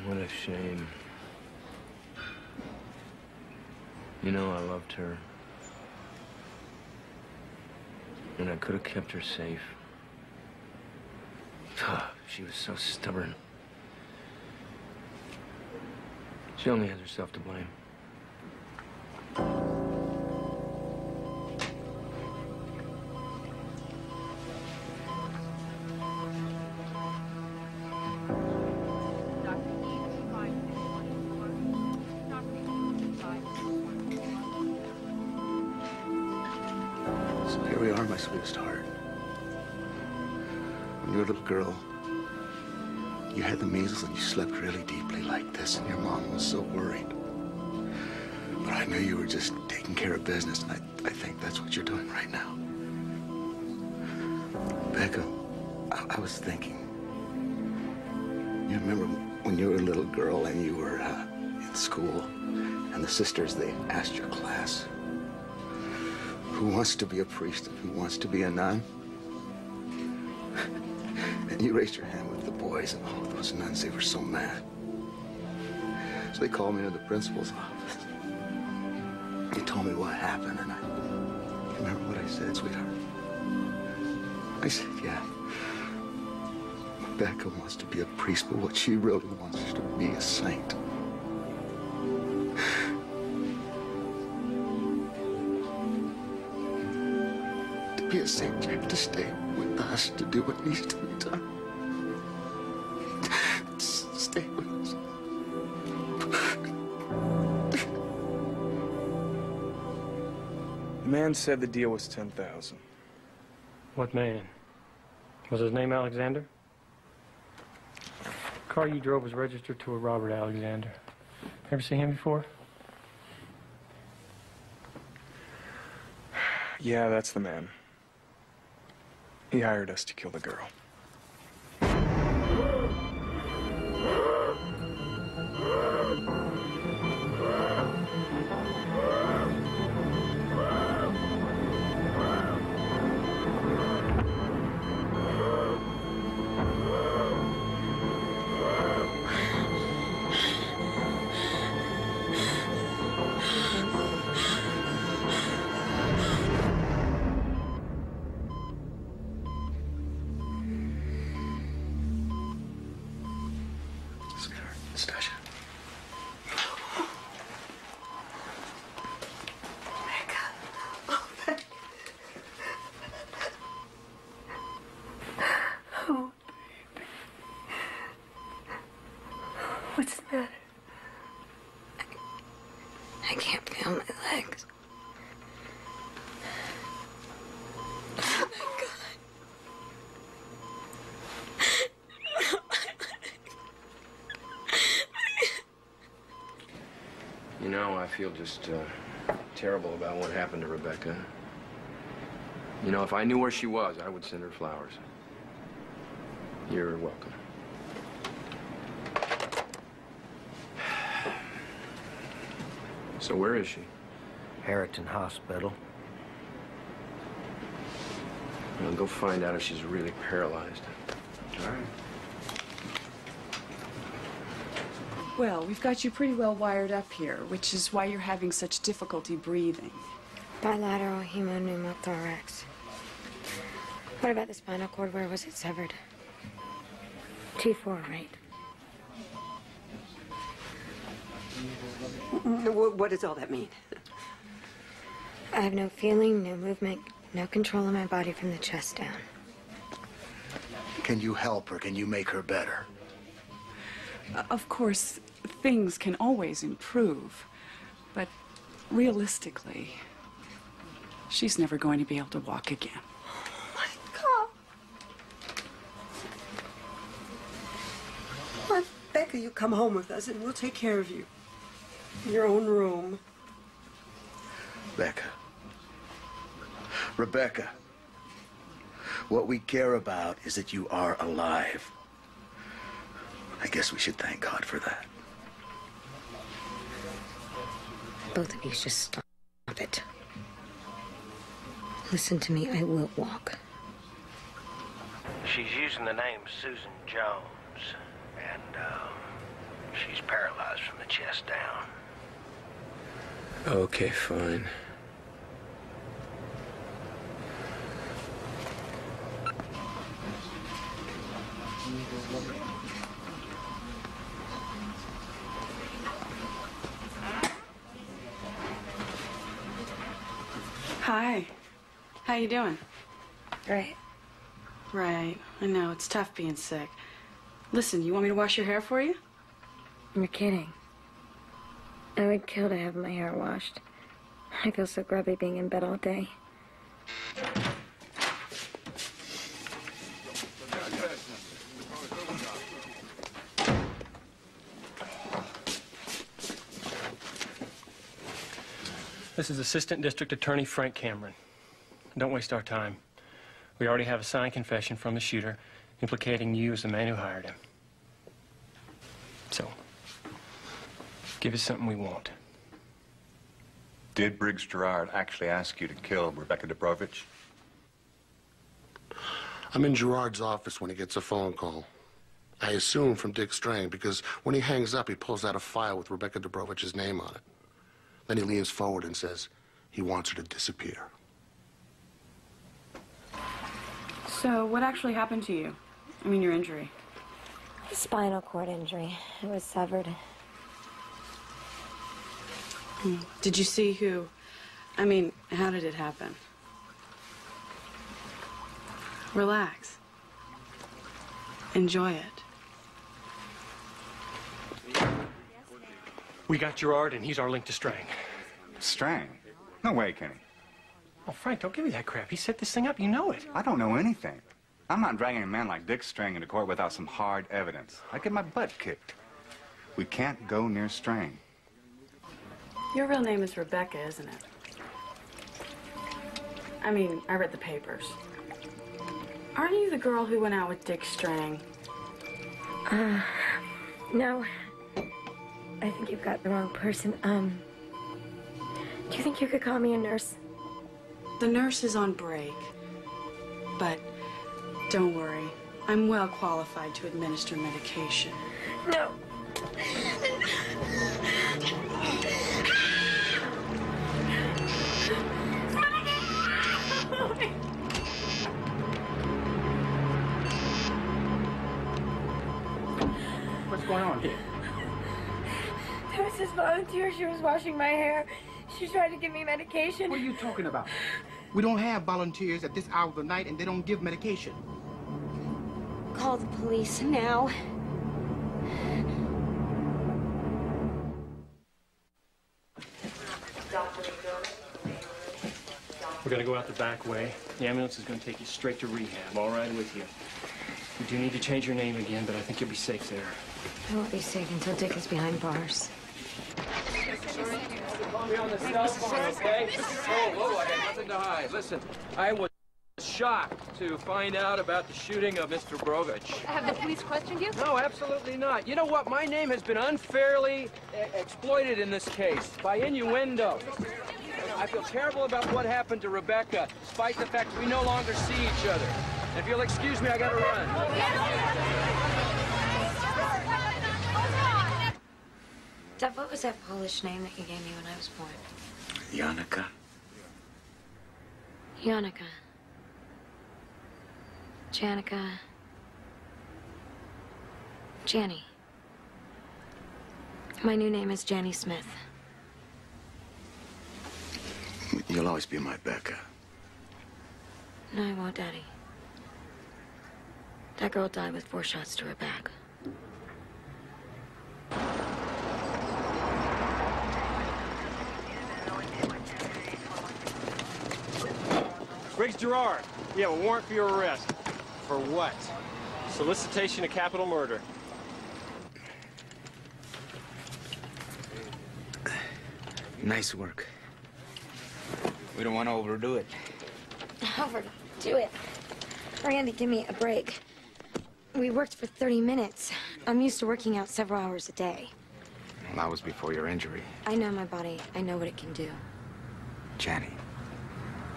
What a shame. You know, I loved her. And I could have kept her safe. She was so stubborn. She only has herself to blame. So here we are, my sweetest heart. When you were a little girl, you had the measles and you slept really deeply like this, and your mom was so worried. But I knew you were just taking care of business, and I think that's what you're doing right now. Becca, I was thinking, you remember when you were a little girl and you were in school, and the sisters, they asked your class, who wants to be a priest and who wants to be a nun? And you raised your hand with the boys, and oh, those nuns, they were so mad. So they called me to the principal's office. He told me what happened, and you remember what I said, sweetheart? I said, yeah, Becca wants to be a priest, but what she really wants is to be a saint. To be a saint, you have to stay with us to do what needs to be done. Stay with us. The man said the deal was $10,000. What man? Was his name Alexander? The car you drove was registered to a Robert Alexander. Ever seen him before? Yeah, that's the man. He hired us to kill the girl. Stasha. Oh, baby. What's the matter? I can't feel my legs. Oh, my God. You know, I feel just terrible about what happened to Rebecca. You know, if I knew where she was, I would send her flowers. You're welcome. So where is she? Harrington Hospital. Well, go find out if she's really paralyzed. All right. Well, we've got you pretty well wired up here, which is why you're having such difficulty breathing. Bilateral hemopneumothorax. What about the spinal cord? Where was it severed? T4, right? What does all that mean? I have no feeling, no movement, no control of my body from the chest down. Can you help her? Can you make her better? Of course, things can always improve, but realistically, she's never going to be able to walk again. Oh, my God. My baby. Rebecca, you come home with us and we'll take care of you. In your own room. Rebecca. Rebecca. What we care about is that you are alive. I guess we should thank God for that. Both of you just stop it. Listen to me, I will walk. She's using the name Susan Jones, and she's paralyzed from the chest down. Okay, fine. Hi. How you doing? Great. Right. I know, it's tough being sick. Listen, you want me to wash your hair for you? You're kidding. I would kill to have my hair washed. I feel so grubby being in bed all day. This is Assistant District Attorney Frank Cameron. Don't waste our time. We already have a signed confession from the shooter implicating you as the man who hired him. So, give us something we want. Did Briggs Gerard actually ask you to kill Rebecca Dubrovich? I'm in Gerard's office when he gets a phone call. I assume from Dick Strang, because when he hangs up, he pulls out a file with Rebecca Dubrovich's name on it. Then he leans forward and says he wants her to disappear. So, what actually happened to you? I mean, your injury. Spinal cord injury. It was severed. Did you see who? I mean, how did it happen? Relax. Enjoy it. We got Gerard, and he's our link to Strang. Strang? No way, Kenny. Oh, Frank, don't give me that crap. He set this thing up. You know it. I don't know anything. I'm not dragging a man like Dick Strang into court without some hard evidence. I'd get my butt kicked. We can't go near Strang. Your real name is Rebecca, isn't it? I mean, I read the papers. Aren't you the girl who went out with Dick Strang? No. I think you've got the wrong person. Do you think you could call me a nurse? The nurse is on break. But don't worry. I'm well qualified to administer medication. No. What's going on here? There was this volunteer. She was washing my hair. She tried to give me medication. What are you talking about? We don't have volunteers at this hour of the night, and they don't give medication. Call the police now. We're going to go out the back way. The ambulance is going to take you straight to rehab. All right with you. You do need to change your name again, but I think you'll be safe there. I won't be safe until Dick is behind bars. Call me on the cell phone, okay? Whoa, I got nothing to hide. Listen, I was shocked to find out about the shooting of Mr. Brovich. Have the police questioned you? No, absolutely not. You know what? My name has been unfairly exploited in this case by innuendo. I feel terrible about what happened to Rebecca, despite the fact we no longer see each other. If you'll excuse me, I gotta run. Dad, what was that Polish name that you gave me when I was born? Janica. Janica. Janica. Janny. My new name is Janny Smith. You'll always be my Becca. No, I won't, Daddy. That girl died with 4 shots to her back. Briggs Gerard, we have a warrant for your arrest. For what? Solicitation of capital murder. Nice work. We don't want to overdo it. Overdo it. Randy, give me a break. We worked for 30 minutes. I'm used to working out several hours a day. Well, that was before your injury. I know my body. I know what it can do. Jenny,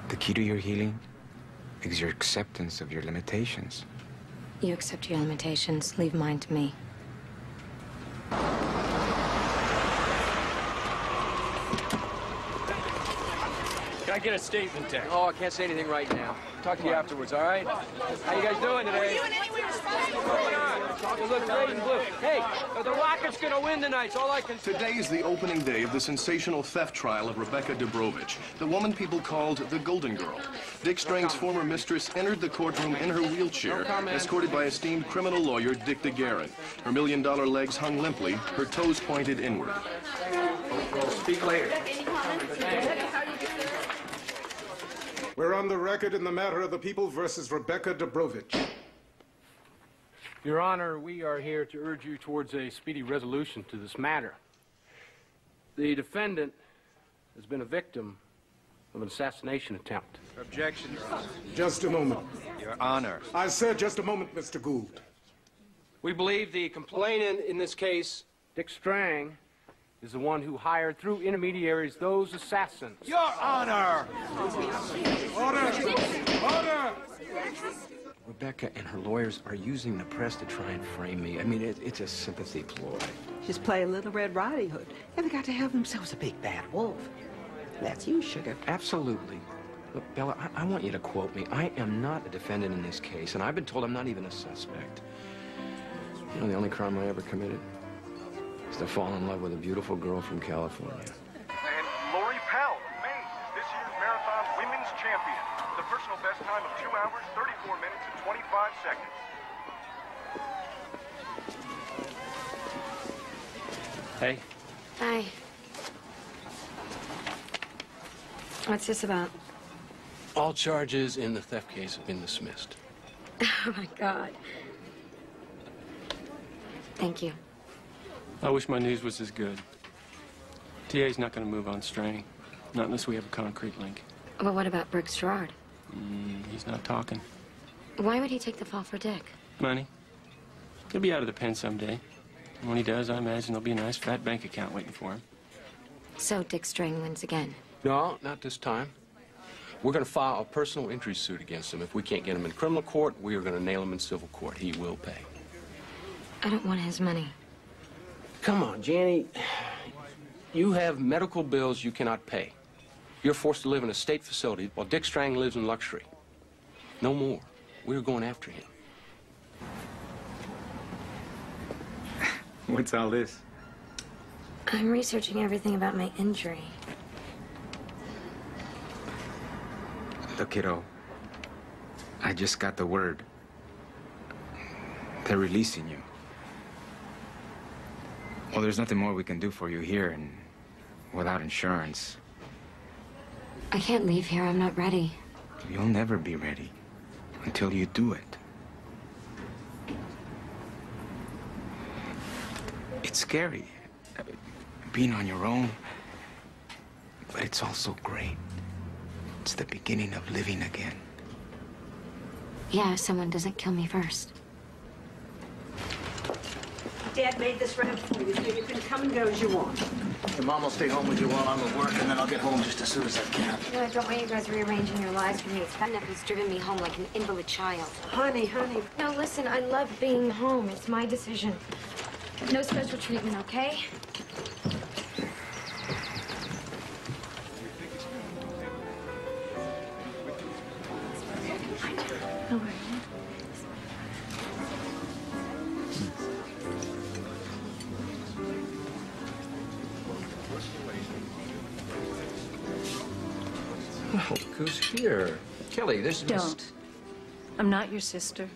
the key to your healing is your acceptance of your limitations. You accept your limitations. Leave mine to me. Can I get a statement, Dick? Oh, I can't say anything right now. Talk to you afterwards, all right? How you guys doing today? You look great in blue. Hey, the Rockets gonna win tonight, that's all I can say. Today is the opening day of the sensational theft trial of Rebecca Dubrovich, the woman people called the Golden Girl. Dick Strang's former mistress entered the courtroom in her wheelchair, escorted by esteemed criminal lawyer Dick DeGuerin. Her $1 million legs hung limply, her toes pointed inward. We'll speak later. We're on the record in the matter of the people versus Rebecca Dubrovich. Your Honor, we are here to urge you towards a speedy resolution to this matter. The defendant has been a victim of an assassination attempt. Objection, Your Honor. Just a moment. Your Honor. I said just a moment, Mr. Gould. We believe the complainant in this case, Dick Strang, is the one who hired through intermediaries those assassins. Your Honor! Order! Order! Rebecca and her lawyers are using the press to try and frame me. I mean, it's a sympathy ploy. Just play a Little Red Riding Hood. And they got to have themselves a big bad wolf. That's you, sugar. Absolutely. Look, Bella, I want you to quote me. I am not a defendant in this case, and I've been told I'm not even a suspect. You know, the only crime I ever committed is to fall in love with a beautiful girl from California. And Lori Powell of Maine is this year's marathon women's champion. The personal best time of 2 hours, 34 minutes, and 25 seconds. Hey. Hi. What's this about? All charges in the theft case have been dismissed. Oh, my God. Thank you. I wish my news was as good. TA's not going to move on Strang. Not unless we have a concrete link. Well, what about Briggs Gerard? He's not talking. Why would he take the fall for Dick? Money. He'll be out of the pen someday. And when he does, I imagine there'll be a nice fat bank account waiting for him. So Dick Strang wins again? No, not this time. We're going to file a personal injury suit against him. If we can't get him in criminal court, we are going to nail him in civil court. He will pay. I don't want his money. Come on, Janny. You have medical bills you cannot pay. You're forced to live in a state facility while Dick Strang lives in luxury. No more. We're going after him. What's all this? I'm researching everything about my injury. Look, kiddo, I just got the word. They're releasing you. Well, there's nothing more we can do for you here and without insurance. I can't leave here. I'm not ready. You'll never be ready until you do it. It's scary, being on your own, but it's also great. It's the beginning of living again. Yeah, if someone doesn't kill me first. Dad made this round for you, so you can come and go as you want. Your Mom will stay home with you while I'm at work, and then I'll get home just as soon as I can. No, I don't want you guys rearranging your lives for me. It's bad enough he's driven me home like an invalid child. Honey. No, listen, I love being home. It's my decision. No special treatment, okay? How are you? Well, look who's here. Kelly, this is Don't. I'm not your sister.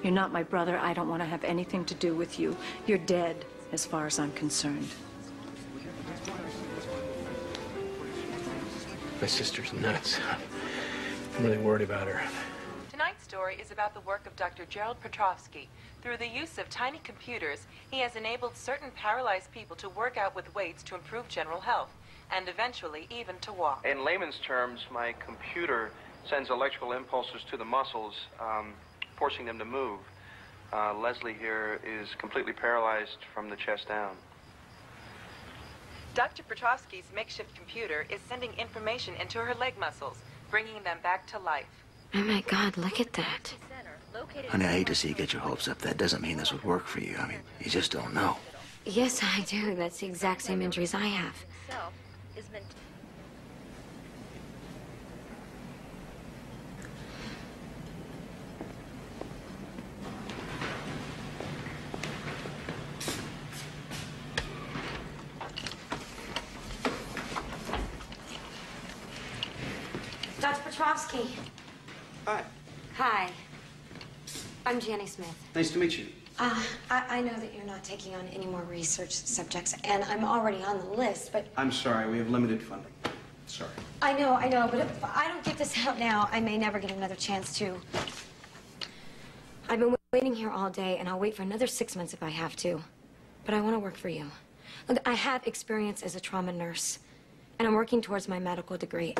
You're not my brother. I don't want to have anything to do with you. You're dead, as far as I'm concerned. My sister's nuts. I'm really worried about her. Tonight's story is about the work of Dr. Gerald Petrovsky. Through the use of tiny computers, he has enabled certain paralyzed people to work out with weights to improve general health. and eventually even to walk. In layman's terms, my computer sends electrical impulses to the muscles, forcing them to move. Leslie here is completely paralyzed from the chest down. Dr. Petrovsky's makeshift computer is sending information into her leg muscles, bringing them back to life. Oh my God, look at that. Honey, I hate to see you get your hopes up. That doesn't mean this would work for you. I mean, you just don't know. Yes, I do. That's the exact same injuries I have. Dr. Petrovsky. Hi. Hi. I'm Jenny Smith. Nice to meet you. I know that you're not taking on any more research subjects, and I'm already on the list, but... I'm sorry, we have limited funding. Sorry. I know, but if I don't get this out now, I may never get another chance to. I've been waiting here all day, and I'll wait for another 6 months if I have to. But I want to work for you. Look, I have experience as a trauma nurse, and I'm working towards my medical degree.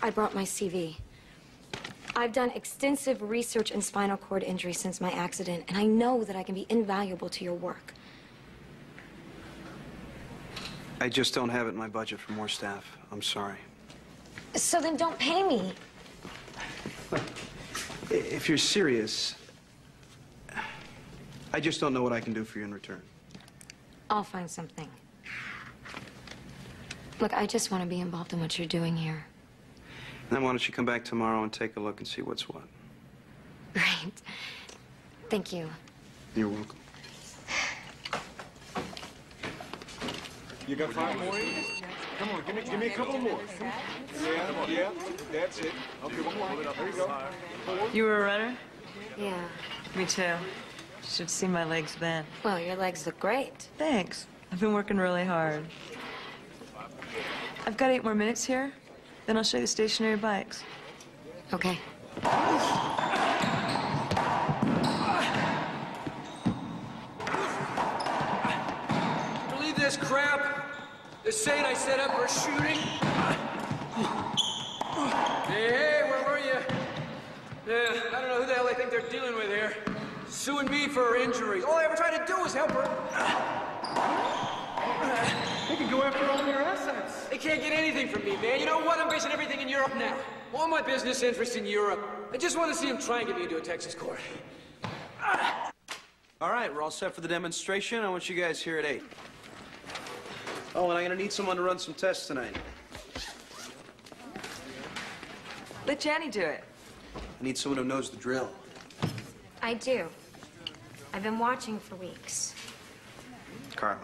I brought my CV. I've done extensive research in spinal cord injury since my accident, and I know that I can be invaluable to your work. I just don't have it in my budget for more staff. I'm sorry. So then don't pay me. If you're serious, I just don't know what I can do for you in return. I'll find something. Look, I just want to be involved in what you're doing here. Then why don't you come back tomorrow and take a look and see what's what? Great. Thank you. You're welcome. You got 5 more? Come on, give me a couple more. Yeah, that's it. Okay, one more. There you go. You were a runner? Yeah. Me too. You should see my legs bend. Well, your legs look great. Thanks. I've been working really hard. I've got 8 more minutes here. Then I'll show you the stationary bikes. Okay. Believe this crap? They're saying I set up for a shooting? Hey, where were you? Yeah, I don't know who the hell they think they're dealing with here. Suing me for her injuries. All I ever tried to do was help her. They can go after all your assets. They can't get anything from me, man. You know what? I'm basing everything in Europe now. All my business interests in Europe. I just want to see them try and get me into a Texas court. All right, we're all set for the demonstration. I want you guys here at 8. Oh, and I'm gonna need someone to run some tests tonight. Let Jenny do it. I need someone who knows the drill. I do. I've been watching for weeks. Carla.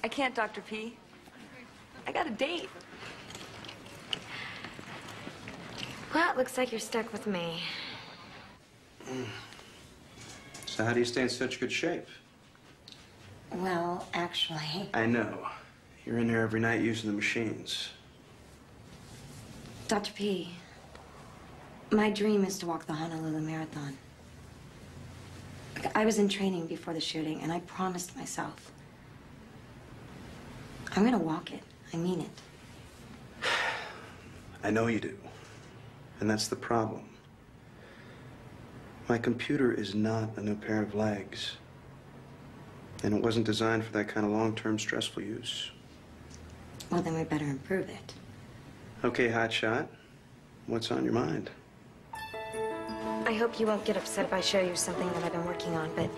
I can't, Dr. P. I got a date. Well, it looks like you're stuck with me. So how do you stay in such good shape? Well, actually... I know. You're in there every night using the machines. Dr. P, my dream is to walk the Honolulu Marathon. I was in training before the shooting, and I promised myself I'm gonna walk it. I mean it. I know you do. And that's the problem. My computer is not a new pair of legs. And it wasn't designed for that kind of long-term stressful use. Well, then we better improve it. Okay, hotshot. What's on your mind? I hope you won't get upset if I show you something that I've been working on, but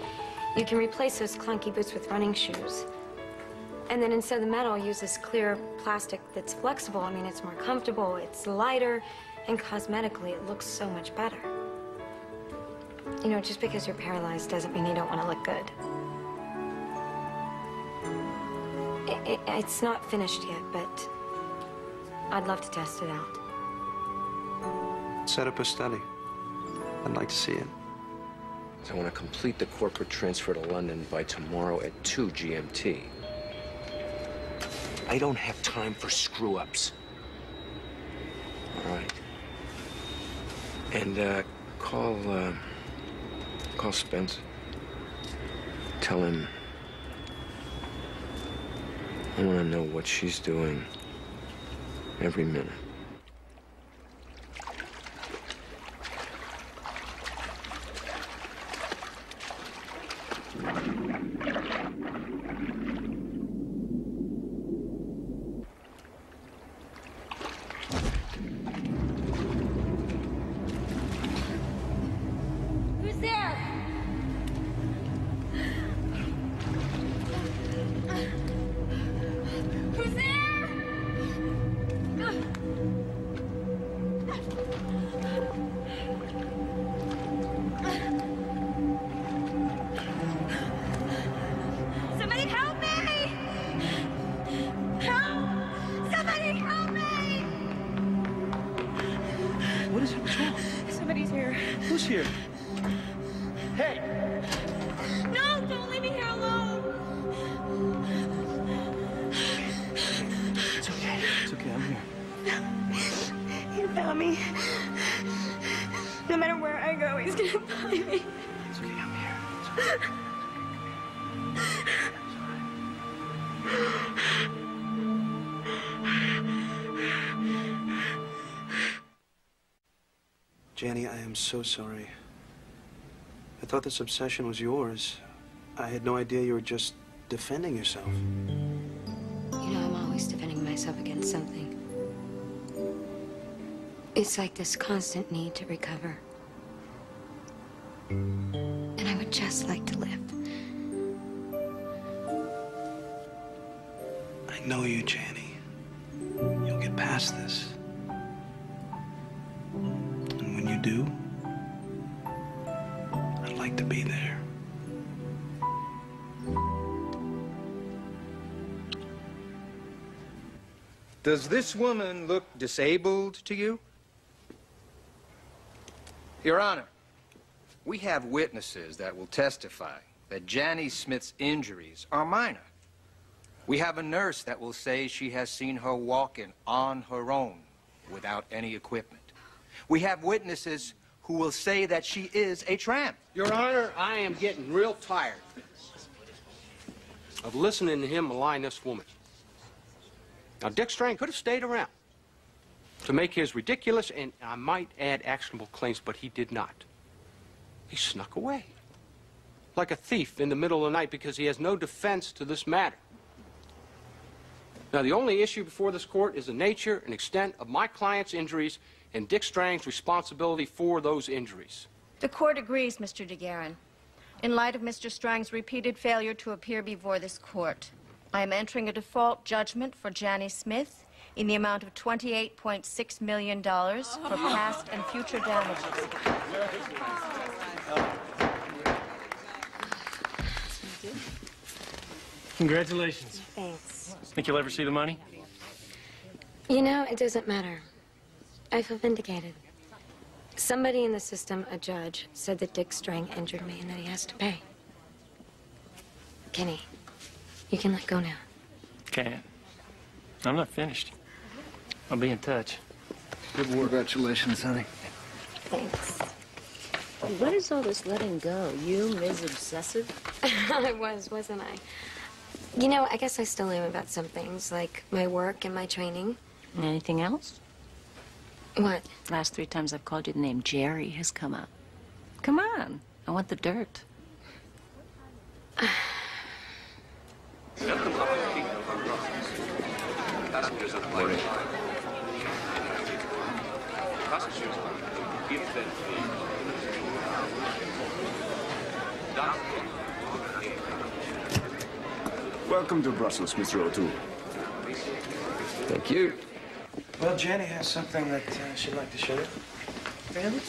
you can replace those clunky boots with running shoes. And then instead of the metal, use this clear plastic that's flexible. I mean, it's more comfortable, it's lighter, and cosmetically, it looks so much better. You know, just because you're paralyzed doesn't mean you don't want to look good. It's not finished yet, but I'd love to test it out. Set up a study. I'd like to see it. I want to complete the corporate transfer to London by tomorrow at 2 GMT. I don't have time for screw-ups. All right. And, call Spence. Tell him I want to know what she's doing Every minute. Who's there? Who's there? Somebody help me! Help! Somebody help me! What is it? What's wrong? Somebody's here. Who's here? Hey! No, don't leave me here alone! It's okay. It's okay. I'm here. He found me. No matter where I go, he's gonna find me. It's okay. I'm here. It's okay. Janny, I am so sorry. I thought this obsession was yours. I had no idea you were just defending yourself. You know, I'm always defending myself against something. It's like this constant need to recover. And I would just like to live. I know you, Janny. You'll get past this. And when you do, I'd like to be there. Does this woman look disabled to you? Your Honor, we have witnesses that will testify that Janny Smith's injuries are minor. We have a nurse that will say she has seen her walking on her own without any equipment. We have witnesses who will say that she is a tramp. Your Honor, I am getting real tired of listening to him malign this woman. Now, Dick Strang could have stayed around to make his ridiculous and, I might add, actionable claims, but he did not. He snuck away like a thief in the middle of the night because he has no defense to this matter. Now, the only issue before this court is the nature and extent of my client's injuries and Dick Strang's responsibility for those injuries. The court agrees, Mr. DeGuerin. In light of Mr. Strang's repeated failure to appear before this court, I am entering a default judgment for Janny Smith in the amount of $28.6 million for past and future damages. Congratulations. Thanks. Think you'll ever see the money? You know, it doesn't matter. I feel vindicated. Somebody in the system, a judge, said that Dick Strang injured me and that he has to pay. Kenny, you can let go now. Can't. I'm not finished. I'll be in touch. Good work. Congratulations, honey. Thanks. What is all this letting go? You, Ms. Obsessive? I was, wasn't I? You know, I guess I still am about some things, like my work and my training. Anything else? What? Last 3 times I've called you, the name Jerry has come up. Come on. I want the dirt. Passengers of flight. Passengers, give them Welcome to Brussels, Mr. O'Toole. Thank you. Well, Janny has something that she'd like to show you. Randy?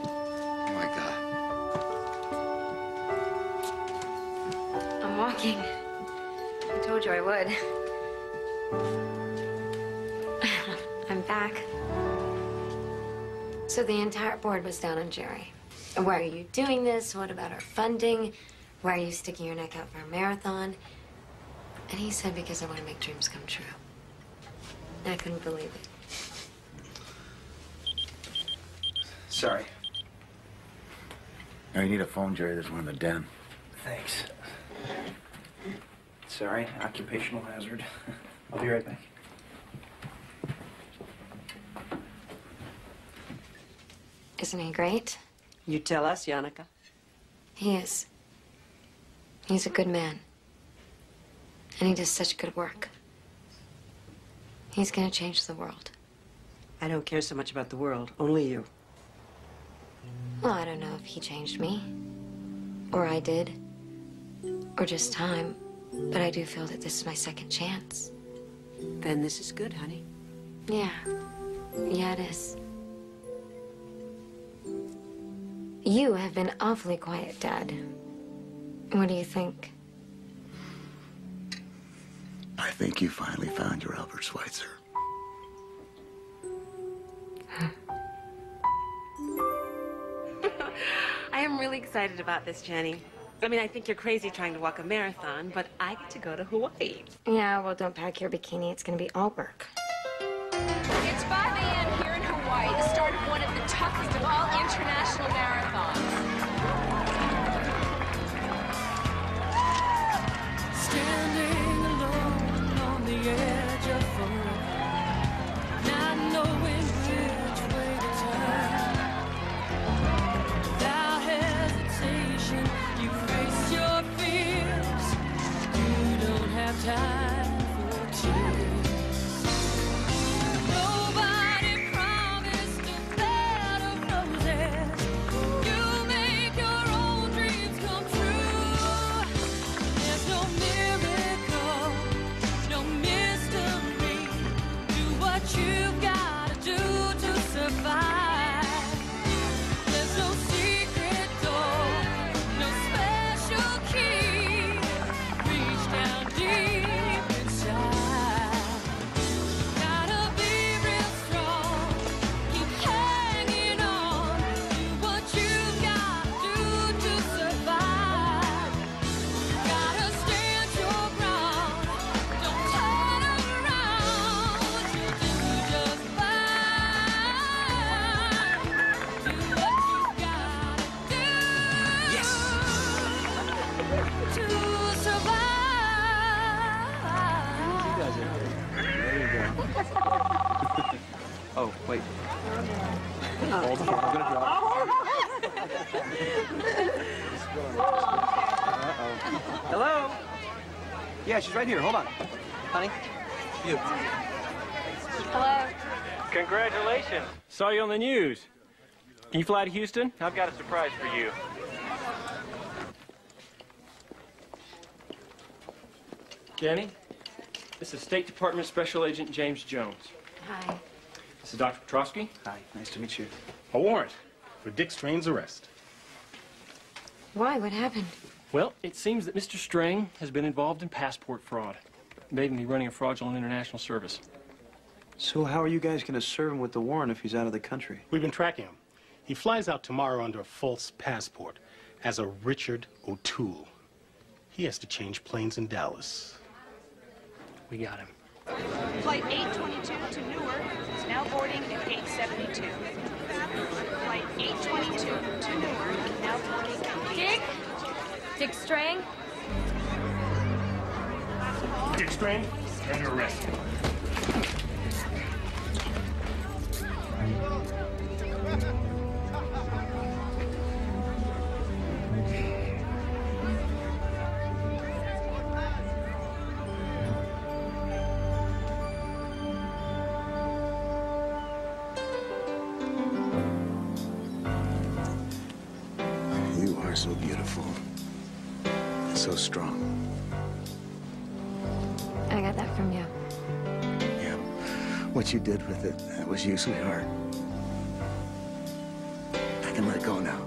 Oh, my God. I'm walking. I told you I would. I'm back. So the entire board was down on Jerry. Why are you doing this? What about our funding? Why are you sticking your neck out for a marathon? And he said, because I want to make dreams come true. I couldn't believe it. Sorry. Now, you need a phone, Jerry. There's one in the den. Thanks. Sorry, occupational hazard. I'll be right back. Isn't he great? You tell us, Yannicka. He is. He's a good man. And he does such good work. He's gonna change the world. I don't care so much about the world, only you. Well, I don't know if he changed me, or I did, or just time, but I do feel that this is my second chance. Then this is good, honey. Yeah. Yeah, it is. You have been awfully quiet, Dad. What do you think? I think you finally found your Albert Schweitzer. I am really excited about this, Jenny. I mean, I think you're crazy trying to walk a marathon, but I get to go to Hawaii. Yeah, well, don't pack your bikini. It's gonna be all work. It's 5 a.m. here in Hawaii, the start of one of the toughest of all international marathons. Standing alone on the edge of forever, not knowing which way to turn. Without hesitation, you face your fears. You don't have time for tears. Nobody promised a bed of roses. You make your own dreams come true. There's no miracle, no mystery. Do what you've got to do to survive. There's no secret door, no special key. Reach down deep inside. Gotta be real strong, keep hanging on. Do what you've got to do to survive. Gotta stand your ground, don't turn around. You'll do just fine. Do what you gotta do. Yes. To survive. You guys are great. There you go. Oh, wait. Hold on, I'm gonna drop. Hello? Yeah, she's right here. Hold on. Honey? You. Hello? Congratulations. Saw you on the news. Can you fly to Houston? I've got a surprise for you. Jenny, this is State Department Special Agent James Jones. Hi. This is Dr. Petrosky. Hi, nice to meet you. A warrant for Dick Strain's arrest. Why? What happened? Well, it seems that Mr. Strang has been involved in passport fraud, made me running a fraudulent international service. So how are you guys going to serve him with the warrant if he's out of the country? We've been tracking him. He flies out tomorrow under a false passport as a Richard O'Toole. He has to change planes in Dallas. We got him. Flight 822 to Newark is now boarding at gate 72. Flight 822 to Newark, now boarding at gate Dick? Dick Strang? Dick Strain, under arrest. You are so beautiful. And so strong. I got that from you. Yeah. What you did with it, that was you, sweetheart. I can let go now.